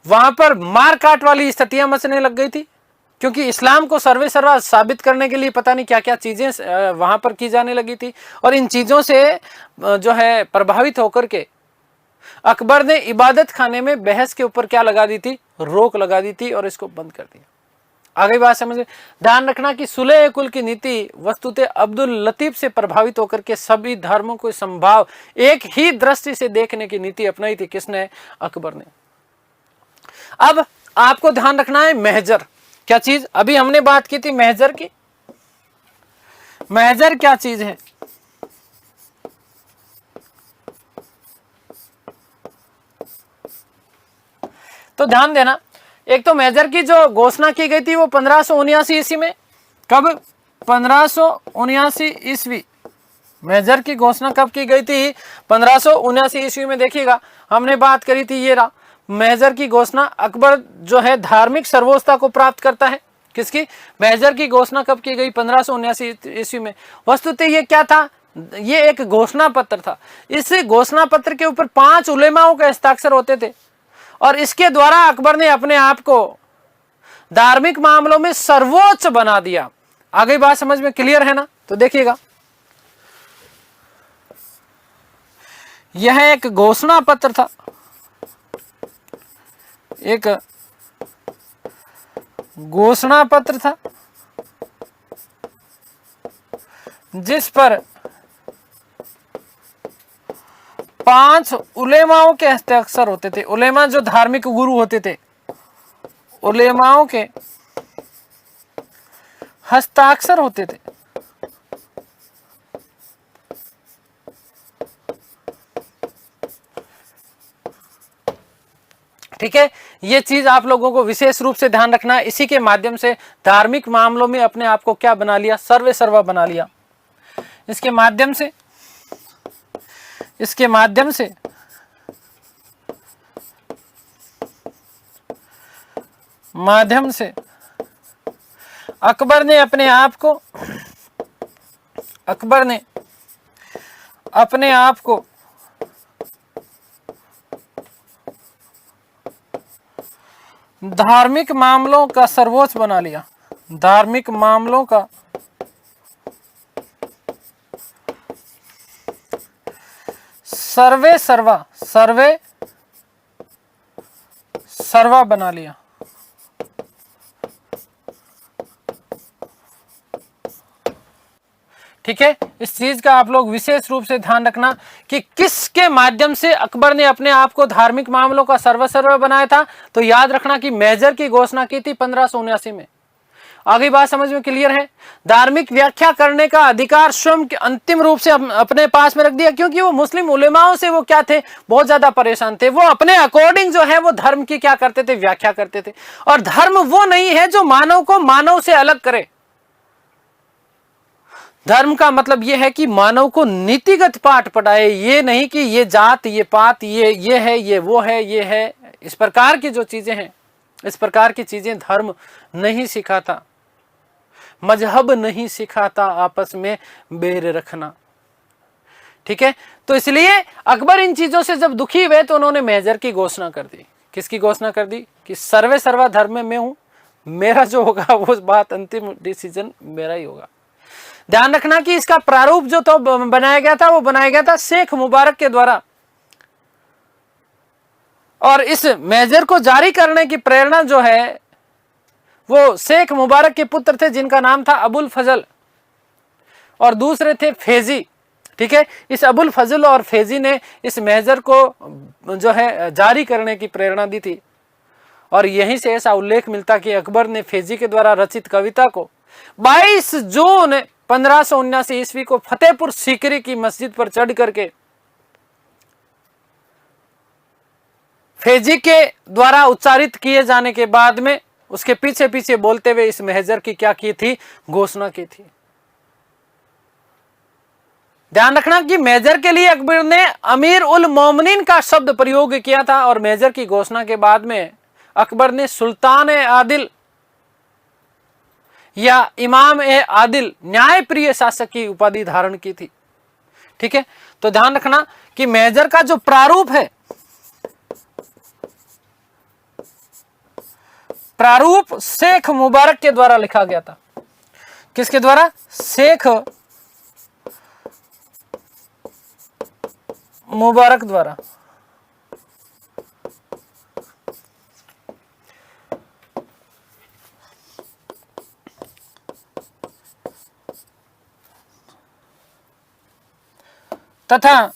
वहां पर मार काट वाली स्थितियां मचने लग गई थी, क्योंकि इस्लाम को सर्वे सर्वा साबित करने के लिए पता नहीं क्या क्या चीजें वहां पर की जाने लगी थी। और इन चीजों से जो है प्रभावित होकर के अकबर ने इबादत खाने में बहस के ऊपर क्या लगा दी थी? रोक लगा दी थी और इसको बंद कर दिया। आगे बात समझे, ध्यान रखना कि सुलह-ए-कुल की नीति वस्तुतः अब्दुल लतीफ से प्रभावित होकर के सभी धर्मों को संभाव एक ही दृष्टि से देखने की नीति अपनाई थी। किसने? अकबर ने। अब आपको ध्यान रखना है महजर, क्या चीज? अभी हमने बात की थी महजर की, मेजर क्या चीज है? तो ध्यान देना, एक तो मेजर की जो घोषणा की गई थी वो 1579 ईस्वी में। कब? 1579 ईस्वी। मेजर की घोषणा कब की गई थी? 1579 ईस्वी में। देखिएगा, हमने बात करी थी, ये रहा मेजर की घोषणा। अकबर जो है धार्मिक सर्वोच्चता को प्राप्त करता है। किसकी? मेजर की घोषणा कब की गई? 1579 ईस्वी में। वस्तुतः ये क्या था? ये एक घोषणा पत्र था। इस घोषणा पत्र के ऊपर 5 उलेमाओं के हस्ताक्षर होते थे और इसके द्वारा अकबर ने अपने आप को धार्मिक मामलों में सर्वोच्च बना दिया। आगे बात समझ में क्लियर है ना? तो देखिएगा, यह एक घोषणा पत्र था, एक घोषणा पत्र था जिस पर 5 उलेमाओं के हस्ताक्षर होते थे। उलेमा जो धार्मिक गुरु होते थे, उलेमाओं के हस्ताक्षर होते थे। ठीक है, ये चीज आप लोगों को विशेष रूप से ध्यान रखना है। इसी के माध्यम से धार्मिक मामलों में अपने आप को क्या बना लिया? सर्वे सर्वा बना लिया। इसके माध्यम से अकबर ने अपने आप को धार्मिक मामलों का सर्वोच्च बना लिया। धार्मिक मामलों का सर्वे सर्वा बना लिया। ठीक है, इस चीज का आप लोग विशेष रूप से ध्यान रखना कि किसके माध्यम से अकबर ने अपने आप को धार्मिक मामलों का सर्वसर्वा बनाया था। तो याद रखना कि मेजर की घोषणा की थी 1579 में। आगे बात समझ में क्लियर है? धार्मिक व्याख्या करने का अधिकार स्वयं अंतिम रूप से अपने पास में रख दिया, क्योंकि वो मुस्लिम उलेमाओं से वो क्या थे? बहुत ज्यादा परेशान थे। वो अपने अकॉर्डिंग जो है वो धर्म की क्या करते थे? व्याख्या करते थे। और धर्म वो नहीं है जो मानव को मानव से अलग करे। धर्म का मतलब यह है कि मानव को नीतिगत पाठ पढ़ाए, ये नहीं कि ये जात, ये पात, ये है, ये वो है, ये है। इस प्रकार की जो चीजें हैं, इस प्रकार की चीजें धर्म नहीं सिखाता, मजहब नहीं सिखाता आपस में बैर रखना। ठीक है, तो इसलिए अकबर इन चीजों से जब दुखी हुए तो उन्होंने मेजर की घोषणा कर दी। किसकी घोषणा कर दी? कि सर्वे सर्वा धर्म में मैं हूं, मेरा जो होगा वो बात, अंतिम डिसीजन मेरा ही होगा। ध्यान रखना कि इसका प्रारूप जो तो बनाया गया था वो बनाया गया था शेख मुबारक के द्वारा। और इस मेजर को जारी करने की प्रेरणा जो है वो शेख मुबारक के पुत्र थे जिनका नाम था अबुल फजल, और दूसरे थे फैजी। ठीक है, इस अबुल फजल और फैजी ने इस मेजर को जो है जारी करने की प्रेरणा दी थी। और यहीं से ऐसा उल्लेख मिलता कि अकबर ने फैजी के द्वारा रचित कविता को 22 जून 1579 ईस्वी को फतेहपुर सीकरी की मस्जिद पर चढ़ करके फैजी के द्वारा उच्चारित किए जाने के बाद में उसके पीछे पीछे बोलते हुए इस मेजर की क्या की थी? घोषणा की थी। ध्यान रखना कि मेजर के लिए अकबर ने अमीर उल मोमिनीन का शब्द प्रयोग किया था, और मेजर की घोषणा के बाद में अकबर ने सुल्तान ए आदिल या इमाम ए आदिल, न्यायप्रिय शासक की उपाधि धारण की थी। ठीक है, तो ध्यान रखना कि मेजर का जो प्रारूप है, प्रारूप शेख मुबारक के द्वारा लिखा गया था। किसके द्वारा? शेख मुबारक द्वारा। तथा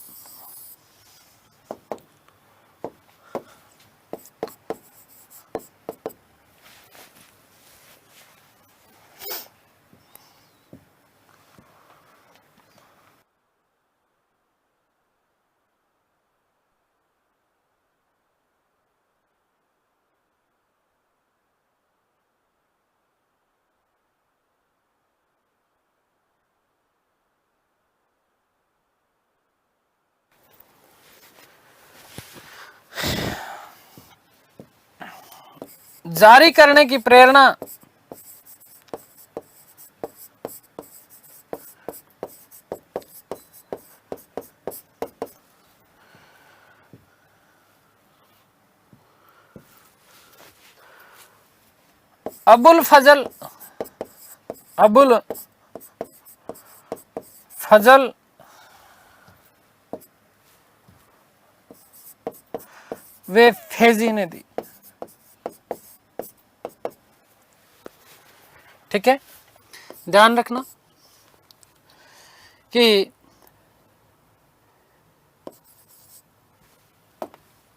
जारी करने की प्रेरणा अबुल फजल वे फैजी ने दी। ठीक है, ध्यान रखना कि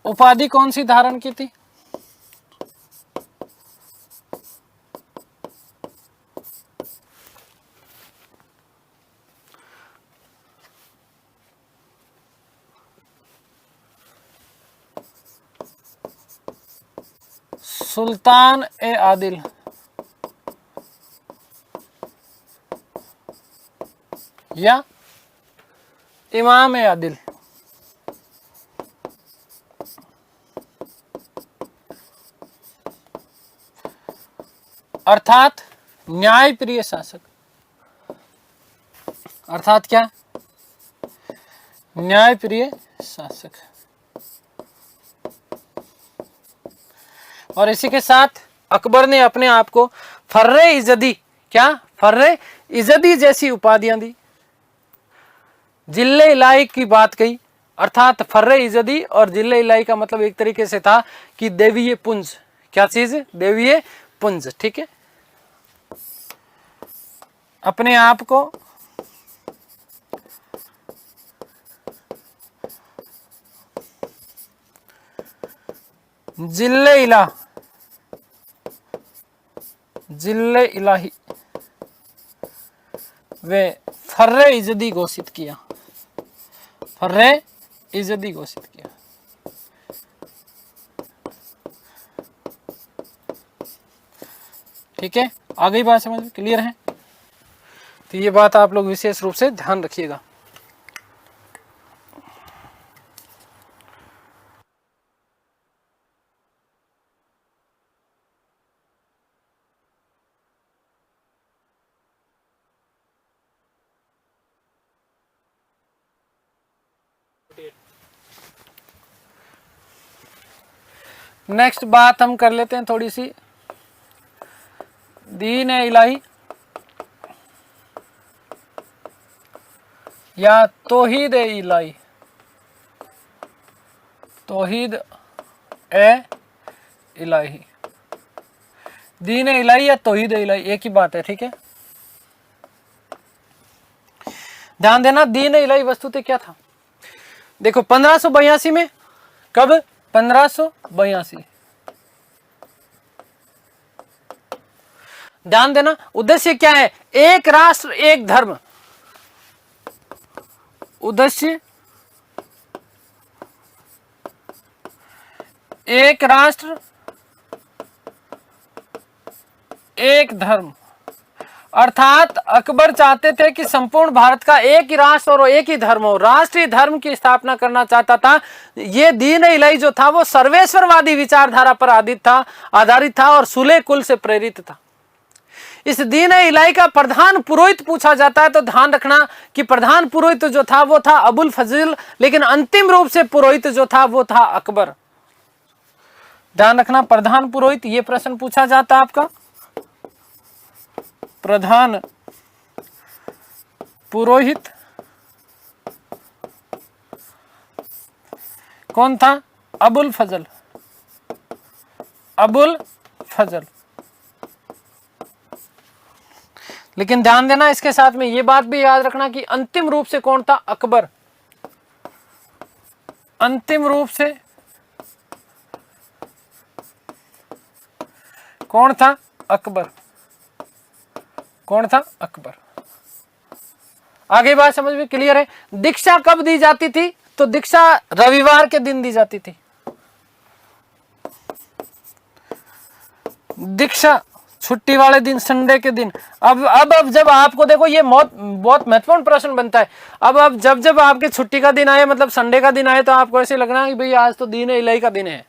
उपाधि कौन सी धारण की थी? सुल्तान ए आदिल। या इमाम ए आदिल। अर्थात न्यायप्रिय शासक। अर्थात क्या? न्यायप्रिय शासक। और इसी के साथ अकबर ने अपने आप को फर्रे इज़्ज़दी, क्या फर्रे इज़्ज़दी जैसी उपाधियां दी। जिले इलाही की बात कही, अर्थात फर्रे इज़्ज़दी और जिले इलाही का मतलब एक तरीके से था कि देवीय पुंज। क्या चीज? देवीय पुंज। ठीक है, अपने आप को जिले इलाही वे फर्रे इज़्ज़दी घोषित किया। फर्रे इज़्ज़दी घोषित किया। ठीक है, आ गई बात समझ में? क्लियर है? तो ये बात आप लोग विशेष रूप से ध्यान रखिएगा। नेक्स्ट बात हम कर लेते हैं थोड़ी सी, दीन ए इलाही या तौहीद ए इलाही। तौहीद ए इलाही, दीन ए इलाही या तौहीद ए इलाही एक ही बात है। ठीक है, ध्यान देना, दीन ए इलाही वस्तुतः क्या था? देखो 1582 में, कब? 1582। ध्यान देना, उद्देश्य क्या है? एक राष्ट्र एक धर्म। उद्देश्य एक राष्ट्र एक धर्म। अर्थात अकबर चाहते थे कि संपूर्ण भारत का एक ही राष्ट्र और एक ही धर्म हो, राष्ट्रीय धर्म की स्थापना करना चाहता था। ये दीन इलाही जो था वो सर्वेश्वरवादी विचारधारा पर आधारित था और सुले कुल से प्रेरित था। इस दीन इलाही का प्रधान पुरोहित पूछा जाता है तो ध्यान रखना कि प्रधान पुरोहित जो था वो था अबुल फजल, लेकिन अंतिम रूप से पुरोहित जो था वो था अकबर। ध्यान रखना, प्रधान पुरोहित, ये प्रश्न पूछा जाता है आपका। प्रधान पुरोहित कौन था? अबुल फजल। अबुल फजल। लेकिन ध्यान देना, इसके साथ में ये बात भी याद रखना कि अंतिम रूप से कौन था? अकबर। अंतिम रूप से कौन था? अकबर। कौन था? अकबर। आगे बात समझ में क्लियर है? दीक्षा कब दी जाती थी? तो दीक्षा रविवार के दिन दी जाती थी। दीक्षा छुट्टी वाले दिन, संडे के दिन। अब जब आपको देखो, ये बहुत महत्वपूर्ण प्रश्न बनता है। अब जब आपके छुट्टी का दिन आए, मतलब संडे का दिन आए, तो आपको ऐसे लगना कि भाई आज तो दीन इलाही का दिन है।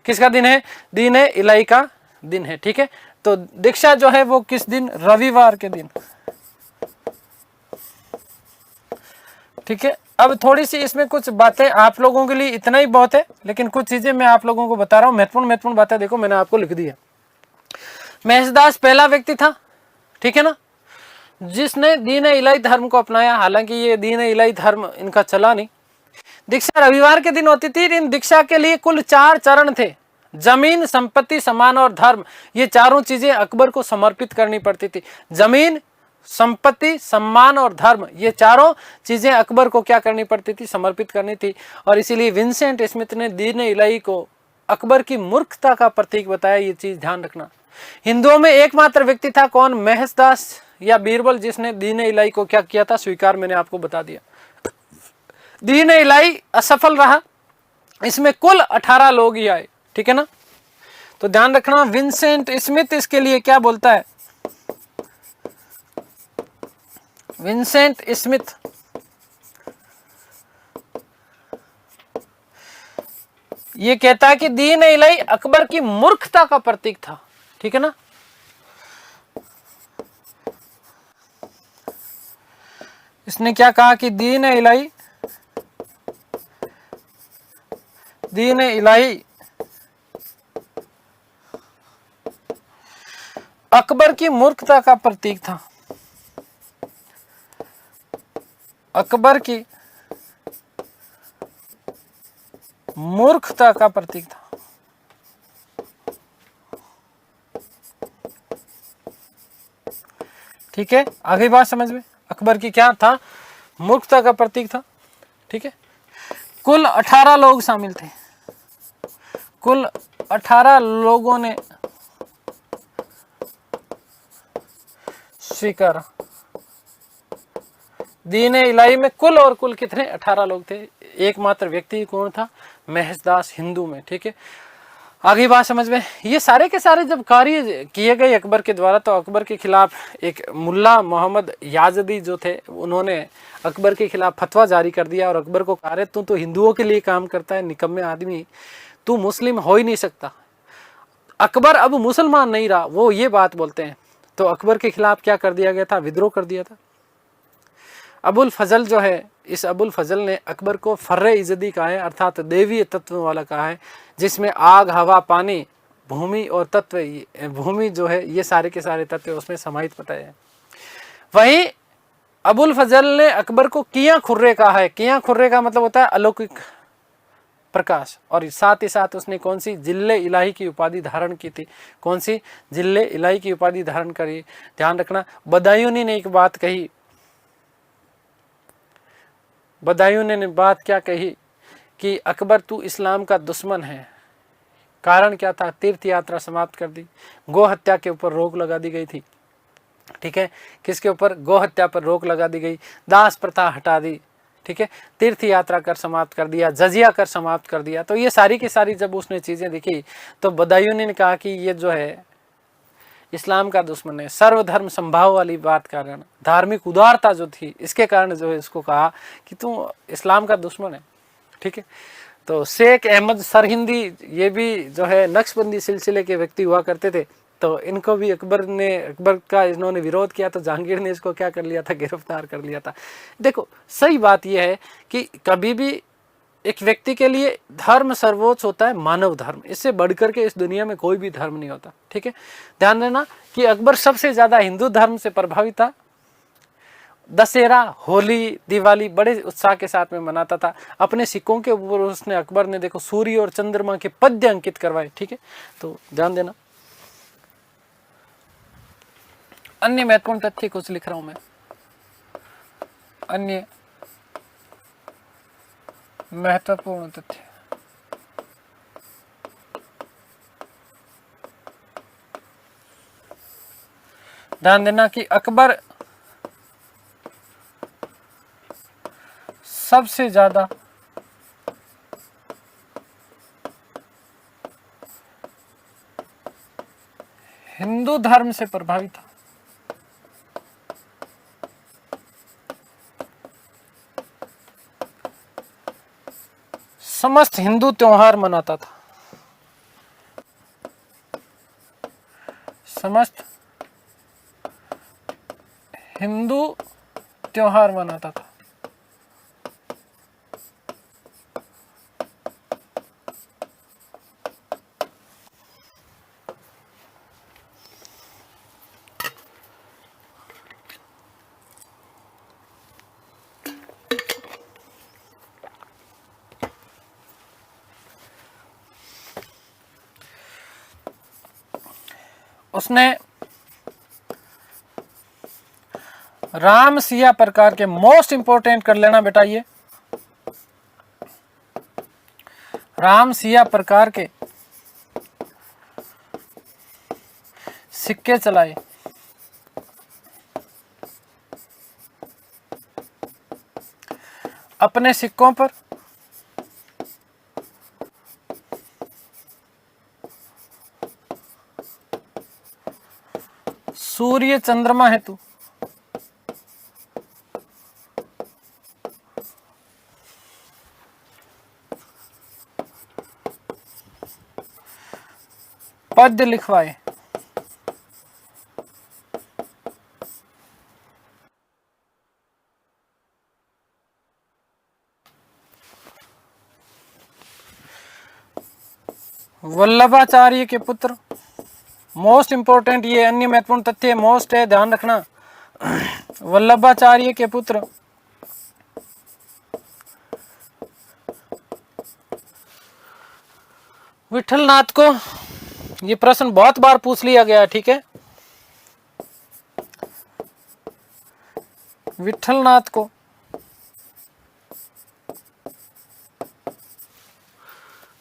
किसका दिन है? दीन इलाही का दिन है, ठीक है। तो दीक्षा जो है वो किस दिन, रविवार के दिन, ठीक है। अब थोड़ी सी इसमें कुछ बातें आप लोगों के लिए इतना ही बहुत है, लेकिन कुछ चीजें मैं आप लोगों को बता रहा हूँ, महत्वपूर्ण बातें। देखो मैंने आपको लिख दिया। महेशदास पहला व्यक्ति था, ठीक है ना, जिसने दीन इलाही धर्म को अपनाया। हालांकि ये दीन इलाही धर्म इनका चला नहीं। दीक्षा रविवार के दिन होती थी। इन दीक्षा के लिए कुल 4 चरण थे। जमीन, संपत्ति, सम्मान और धर्म, ये चारों चीजें अकबर को समर्पित करनी पड़ती थी। जमीन, संपत्ति, सम्मान और धर्म, ये चारों चीजें अकबर को क्या करनी पड़ती थी, समर्पित करनी थी। और इसीलिए विंसेंट स्मिथ ने दीन इलाही को अकबर की मूर्खता का प्रतीक बताया। ये चीज ध्यान रखना। हिंदुओं में एकमात्र व्यक्ति था कौन, महेशदास या बीरबल, जिसने दीन इलाही को क्या किया था, स्वीकार। मैंने आपको बता दिया। दीन इलाही असफल रहा। इसमें कुल 18 लोग ही आए, ठीक है ना। तो ध्यान रखना, विंसेंट स्मिथ इसके लिए क्या बोलता है, विंसेंट स्मिथ ये कहता है कि दीन इलाही अकबर की मूर्खता का प्रतीक था, ठीक है ना। इसने क्या कहा कि दीन इलाही अकबर की मूर्खता का प्रतीक था। अकबर की मूर्खता का प्रतीक था। ठीक है, आगे बात समझ में। अकबर की क्या था, मूर्खता का प्रतीक था, ठीक है। कुल 18 लोग शामिल थे। कुल 18 लोगों ने स्वीकारा। दीन इलाही में कुल और कुल कितने, 18 लोग थे। एकमात्र व्यक्ति कौन था, महेशदास, हिंदू में, ठीक है। आगे बात समझ में। ये सारे के सारे जब कार्य किए गए अकबर के द्वारा, तो अकबर के खिलाफ एक मुल्ला मोहम्मद याजदी जो थे, उन्होंने अकबर के खिलाफ फतवा जारी कर दिया और अकबर को कहा, तू तो हिंदुओं के लिए काम करता है, निकम्मे आदमी, तू मुस्लिम हो ही नहीं सकता। अकबर अब मुसलमान नहीं रहा, वो ये बात बोलते हैं। तो अकबर के खिलाफ क्या कर दिया गया था, विद्रोह कर दिया था। अबुल फजल जो है, इस अबुल फजल ने अकबर को फर्रे इज़्ज़ती कहा है, अर्थात देवीय तत्व वाला कहा है, जिसमें आग, हवा, पानी, भूमि और तत्व, भूमि जो है ये सारे के सारे तत्व उसमें समाहित बताए हैं। वहीं अबुल फजल ने अकबर को किया खुर्रे कहा है। किया खुर्रे का मतलब होता है अलौकिक प्रकाश। और साथ ही साथ उसने कौन सी, जिल्ले इलाही की उपाधि धारण की थी। कौन सी, जिल्ले इलाही की उपाधि धारण करी। ध्यान रखना, बदायूनी ने एक बात कही, बदायूनी ने बात क्या कही कि अकबर तू इस्लाम का दुश्मन है। कारण क्या था, तीर्थ यात्रा समाप्त कर दी, गौ हत्या के ऊपर रोक लगा दी गई थी, ठीक है। किसके ऊपर, गौ हत्या पर रोक लगा दी गई, दास प्रथा हटा दी, ठीक है, तीर्थ यात्रा कर समाप्त कर दिया, जजिया कर समाप्त कर दिया। तो ये सारी की सारी जब उसने चीजें देखी, तो बदायूनी ने कहा कि ये जो है इस्लाम का दुश्मन है। सर्वधर्म संभाव वाली बात कारण, धार्मिक उदारता जो थी, इसके कारण जो है इसको कहा कि तू इस्लाम का दुश्मन है, ठीक है। तो शेख अहमद सरहिंदी, ये भी जो है नक्शबंदी सिलसिले के व्यक्ति हुआ करते थे। तो इनको भी अकबर का इन्होंने विरोध किया, तो जहांगीर ने इसको क्या कर लिया था, गिरफ्तार कर लिया था। देखो सही बात यह है कि कभी भी एक व्यक्ति के लिए धर्म सर्वोच्च होता है, मानव धर्म, इससे बढ़कर के इस दुनिया में कोई भी धर्म नहीं होता, ठीक है। ध्यान देना कि अकबर सबसे ज्यादा हिंदू धर्म से प्रभावित था। दशहरा, होली, दिवाली बड़े उत्साह के साथ में मनाता था। अपने सिक्कों के ऊपर उसने, अकबर ने देखो सूर्य और चंद्रमा के पद्य अंकित करवाए, ठीक है। तो ध्यान देना। अन्य महत्वपूर्ण तथ्य कुछ लिख रहा हूं मैं, अन्य महत्वपूर्ण तथ्य। ध्यान देना कि अकबर सबसे ज्यादा हिंदू धर्म से प्रभावित था। समस्त हिंदू त्योहार मनाता था। समस्त हिंदू त्योहार मनाता था। उसने राम सिया प्रकार के, मोस्ट इंपोर्टेंट कर लेना बेटा, ये राम सिया प्रकार के सिक्के चलाए। अपने सिक्कों पर सूर्य चंद्रमा हेतु पद्य लिखवाए। वल्लभाचार्य के पुत्र, मोस्ट इंपोर्टेंट, ये अन्य महत्वपूर्ण तथ्य मोस्ट है, ध्यान रखना। वल्लभाचार्य के पुत्र विठलनाथ को, ये प्रश्न बहुत बार पूछ लिया गया, ठीक है। विठलनाथ को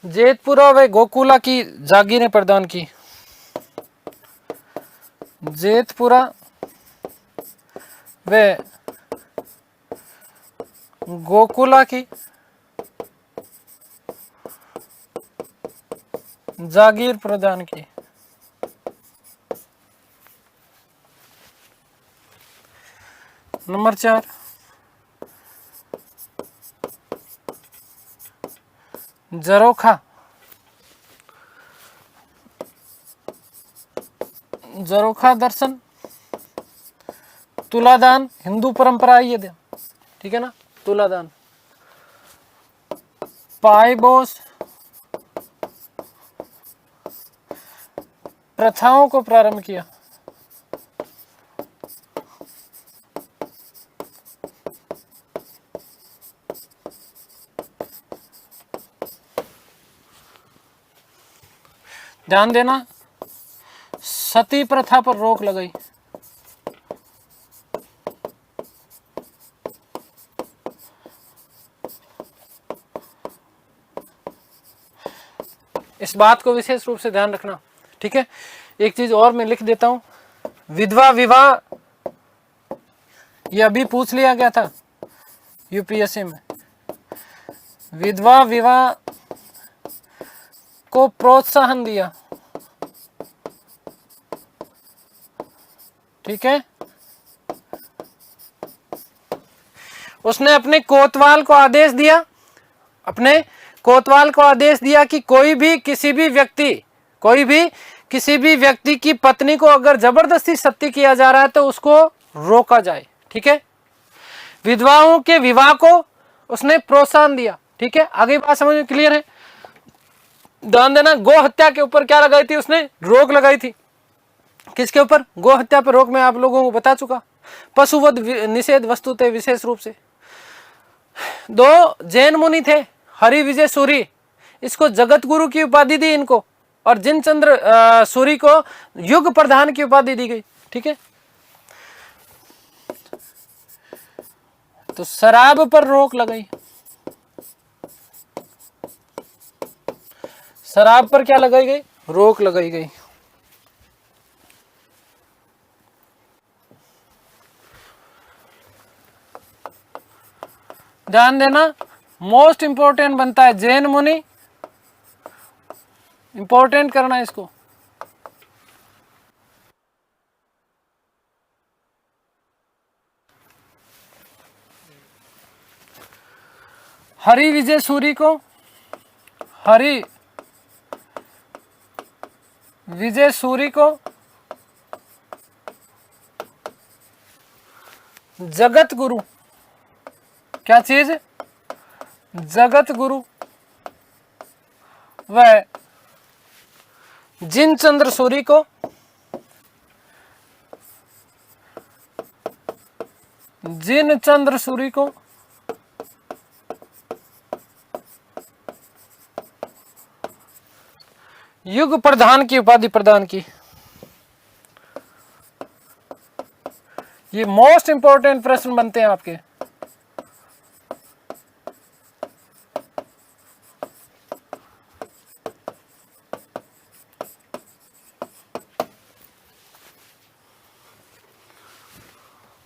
जेतपुरा व गोकुला की जागीरें प्रदान की। जेतपुरा व गोकुला की जागीर प्रदान की। नंबर 4, जरोखा, जरोखा दर्शन, तुलादान, हिंदू परंपरा ये दे, ठीक है ना, तुलादान। पाइबोस, प्रथाओं को प्रारंभ किया। ध्यान देना, सती प्रथा पर रोक लगाई। इस बात को विशेष रूप से ध्यान रखना, ठीक है। एक चीज और मैं लिख देता हूं, विधवा विवाह, ये अभी पूछ लिया गया था यूपीएससी में। विधवा विवाह को प्रोत्साहन दिया, ठीक है। उसने अपने कोतवाल को आदेश दिया, अपने कोतवाल को आदेश दिया कि कोई भी किसी भी व्यक्ति की पत्नी को अगर जबरदस्ती सती किया जा रहा है तो उसको रोका जाए, ठीक है। विधवाओं के विवाह को उसने प्रोत्साहन दिया, ठीक है। आगे बात समझ में क्लियर है। ध्यान देना, गो हत्या के ऊपर क्या लगाई थी उसने, रोक लगाई थी। किसके ऊपर, गो हत्या पर रोक मैं आप लोगों को बता चुका। पशुवध निषेध वस्तुतः विशेष रूप से। 2 जैन मुनि थे, हरि विजय सूरी, इसको जगत गुरु की उपाधि दी इनको, और जिनचंद्र सूरी को युग प्रधान की उपाधि दी गई, ठीक है। तो शराब पर रोक लगाई। शराब पर क्या लगाई गई, रोक लगाई गई। ध्यान देना, मोस्ट इंपोर्टेंट बनता है जैन मुनि, इंपोर्टेंट करना है इसको। हरि विजय सूरी को, हरि विजय सूरी को जगत गुरु, क्या चीज? जगत गुरु वह जिनचंद्र सूरी को जिनचंद्र सूरी को युग प्रधान की उपाधि प्रदान की। ये मोस्ट इंपॉर्टेंट प्रश्न बनते हैं आपके।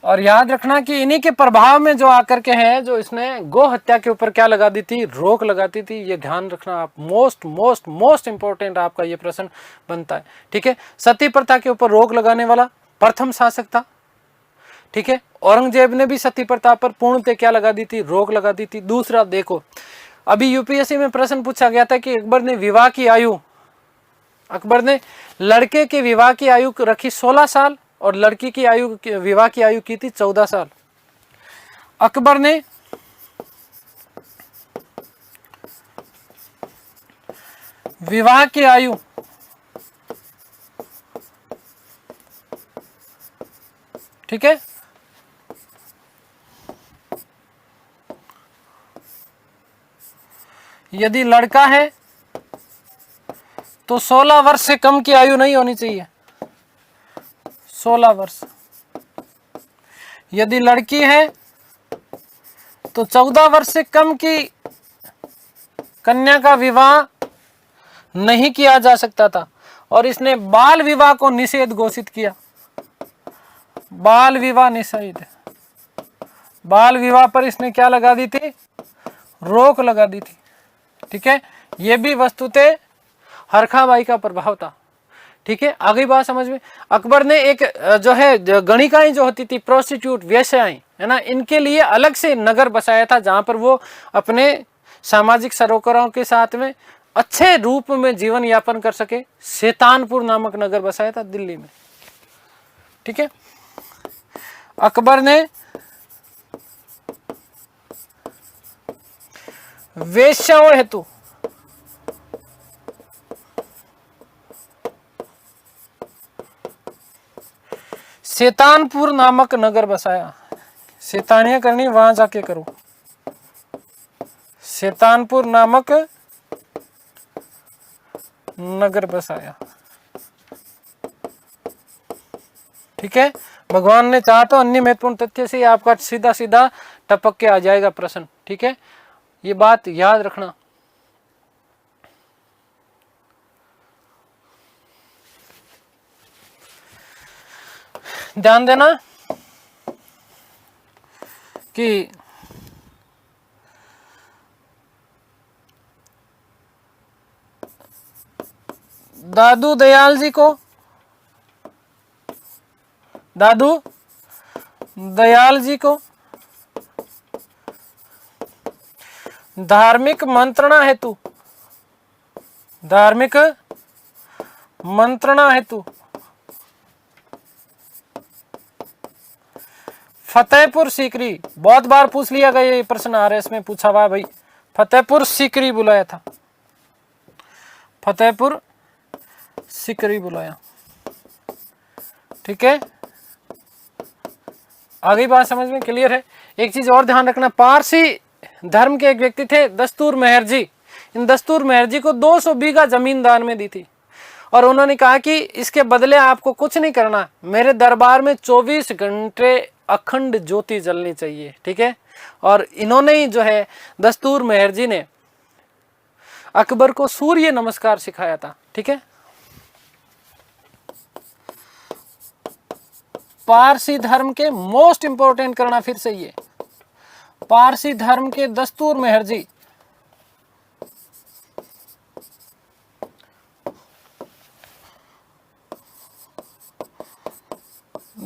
और याद रखना कि इन्हीं के प्रभाव में जो आकर के हैं, जो इसने गो हत्या के ऊपर क्या लगा दी थी? रोक लगाती थी। ये ध्यान रखना आप, मोस्ट मोस्ट मोस्ट इंपॉर्टेंट आपका ये प्रश्न बनता है। ठीक है, सती प्रथा के ऊपर रोक लगाने वाला प्रथम शासक था। ठीक है, औरंगजेब ने भी सती प्रथा पर पूर्णतः क्या लगा दी थी? रोक लगा दी थी। दूसरा देखो, अभी यूपीएससी में प्रश्न पूछा गया था कि अकबर ने विवाह की आयु, अकबर ने लड़के के विवाह की आयु रखी 16 साल और लड़की की आयु, विवाह की आयु की थी 14 साल। अकबर ने विवाह की आयु ठीक है, यदि लड़का है तो 16 वर्ष से कम की आयु नहीं होनी चाहिए, 16 वर्ष। यदि लड़की है तो 14 वर्ष से कम की कन्या का विवाह नहीं किया जा सकता था। और इसने बाल विवाह को निषेध घोषित किया। बाल विवाह निषेध, बाल विवाह पर इसने क्या लगा दी थी? रोक लगा दी थी। ठीक है, यह भी वस्तुतः हरखाबाई का प्रभाव था। ठीक है, आगे बात समझ में। अकबर ने एक जो है गणिकाएं जो होती थी, प्रोस्टिट्यूट, वेश्याएं, है ना, इनके लिए अलग से नगर बसाया था, जहां पर वो अपने सामाजिक सरोकारों के साथ में अच्छे रूप में जीवन यापन कर सके। शैतानपुर नामक नगर बसाया था दिल्ली में। ठीक है, अकबर ने वेश्याओं हेतु शैतानपुर नामक नगर बसाया। शैतानियां करनी वहां जाके करो। शैतानपुर नामक नगर बसाया। ठीक है, भगवान ने चाहा तो अन्य महत्वपूर्ण तथ्य से आपका सीधा सीधा टपक के आ जाएगा प्रश्न। ठीक है, ये बात याद रखना। ध्यान देना कि दादू दयाल जी को, दादू दयाल जी को धार्मिक मंत्रणा हेतु, धार्मिक मंत्रणा हेतु फतेहपुर सीकरी, बहुत बार पूछ लिया गया ये प्रश्न आ रहा है, इसमें पूछा हुआ भाई, फतेहपुर सीकरी बुलाया था। फतेहपुर सीकरी बुलाया। ठीक है, आगे बात समझ में क्लियर है। एक चीज और ध्यान रखना, पारसी धर्म के एक व्यक्ति थे दस्तूर मेहर जी। इन दस्तूर मेहर जी को 200 बीघा जमीन दान में दी थी और उन्होंने कहा कि इसके बदले आपको कुछ नहीं करना, मेरे दरबार में 24 घंटे अखंड ज्योति जलनी चाहिए। ठीक है, और इन्होंने ही जो है दस्तूर मेहर जी ने अकबर को सूर्य नमस्कार सिखाया था। ठीक है, पारसी धर्म के मोस्ट इंपॉर्टेंट करना फिर से, ये पारसी धर्म के दस्तूर मेहर जी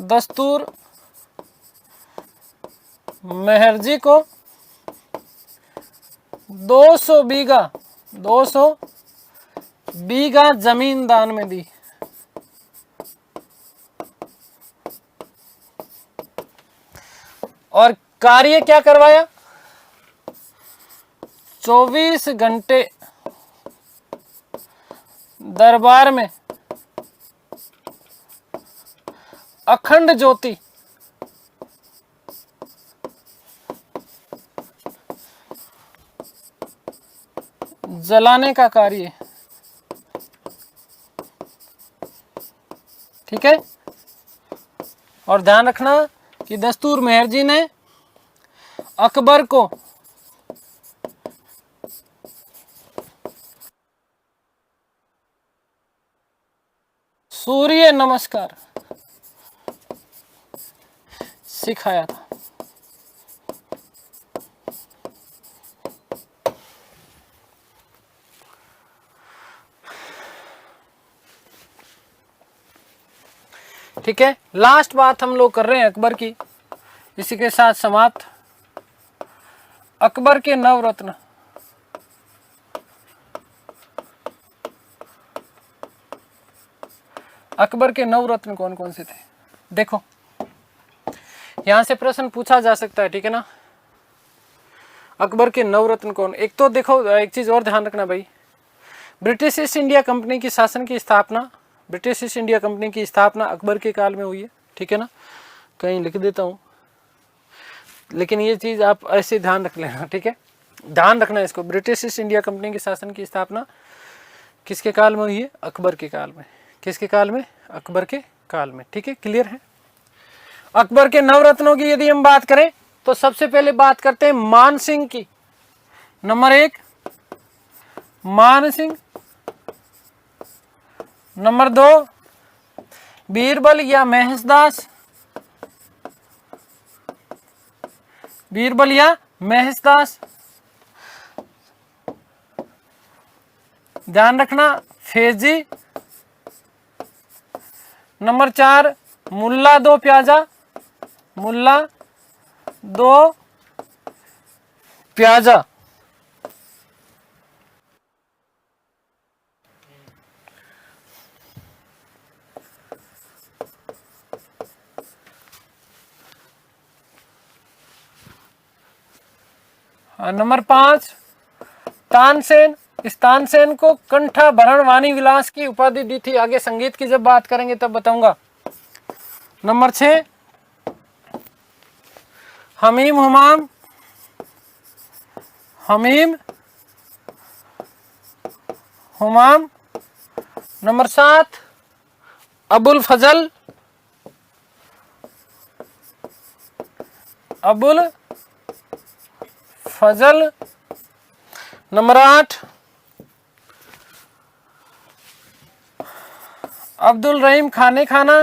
दस्तूर मेहर जी को 200 बीघा जमीन दान में दी। और कार्य क्या करवाया? 24 घंटे दरबार में अखंड ज्योति जलाने का कार्य। ठीक है, और ध्यान रखना कि दस्तूर मेहर जी ने अकबर को सूर्य नमस्कार सिखाया था। ठीक है, लास्ट बात हम लोग कर रहे हैं अकबर की, इसी के साथ समाप्त। अकबर के नवरत्न। अकबर के नवरत्न कौन कौन से थे? देखो, यहां से प्रश्न पूछा जा सकता है, ठीक है ना। अकबर के नवरत्न कौन? एक तो देखो, एक चीज और ध्यान रखना भाई, ब्रिटिश ईस्ट इंडिया कंपनी की शासन की स्थापना, ब्रिटिश ईस्ट इंडिया कंपनी की स्थापना अकबर के काल में हुई है, ठीक है ना। कहीं लिख देता हूं, लेकिन ये चीज आप ऐसे ध्यान रख लेना, ठीक है, ध्यान रखना इसको। ब्रिटिश ईस्ट इंडिया कंपनी की शासन की स्थापना किसके काल में हुई है? अकबर के काल में। किसके काल में? अकबर के काल में। ठीक है, क्लियर है। अकबर के नवरत्नों की यदि हम बात करें तो सबसे पहले बात करते हैं मान सिंह की। नंबर 1 मान सिंह, नंबर 2 बीरबल या महेशदास, बीरबल या महेशदास। ध्यान रखना फैजी। नंबर 4 मुल्ला दो प्याजा, मुल्ला दो प्याजा। नंबर 5 तानसेन। इस तानसेन को कंठाभरण वाणी विलास की उपाधि दी थी, आगे संगीत की जब बात करेंगे तब बताऊंगा। नंबर 6 हमीम हुमाम, हमीम हुमाम। नंबर 7 अबुल फजल, अबुल फजल। नंबर 8 अब्दुल रहीम खाने खाना,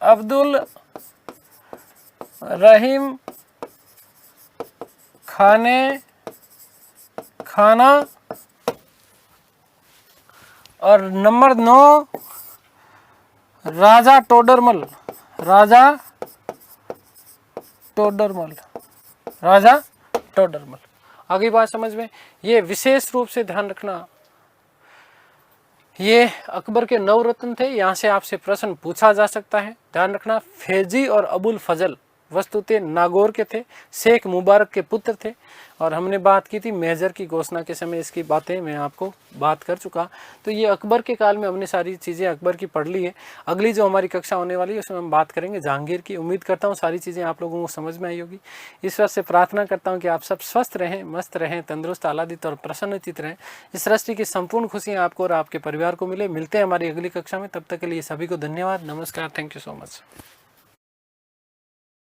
अब्दुल रहीम खाने खाना। और नंबर 9 राजा टोडरमल, राजा टोडरमल, राजा टोडरमल। आगे बात समझ में। ये विशेष रूप से ध्यान रखना, ये अकबर के नवरत्न थे, यहाँ से आपसे प्रश्न पूछा जा सकता है। ध्यान रखना फैजी और अबुल फजल वस्तुतः नागौर के थे, शेख मुबारक के पुत्र थे। और हमने बात की थी मेजर की घोषणा के समय, इसकी बातें मैं आपको बात कर चुका। तो ये अकबर के काल में हमने सारी चीज़ें अकबर की पढ़ ली है। अगली जो हमारी कक्षा होने वाली है उसमें हम बात करेंगे जहांगीर की। उम्मीद करता हूँ सारी चीज़ें आप लोगों को समझ में आई होगी। ईश्वर से प्रार्थना करता हूँ कि आप सब स्वस्थ रहें, मस्त रहें, तंदुरुस्त, आह्लादित और प्रसन्नचित रहें। इस सृष्टि की संपूर्ण खुशियाँ आपको और आपके परिवार को मिले। मिलते हैं हमारी अगली कक्षा में, तब तक के लिए सभी को धन्यवाद, नमस्कार, थैंक यू सो मच।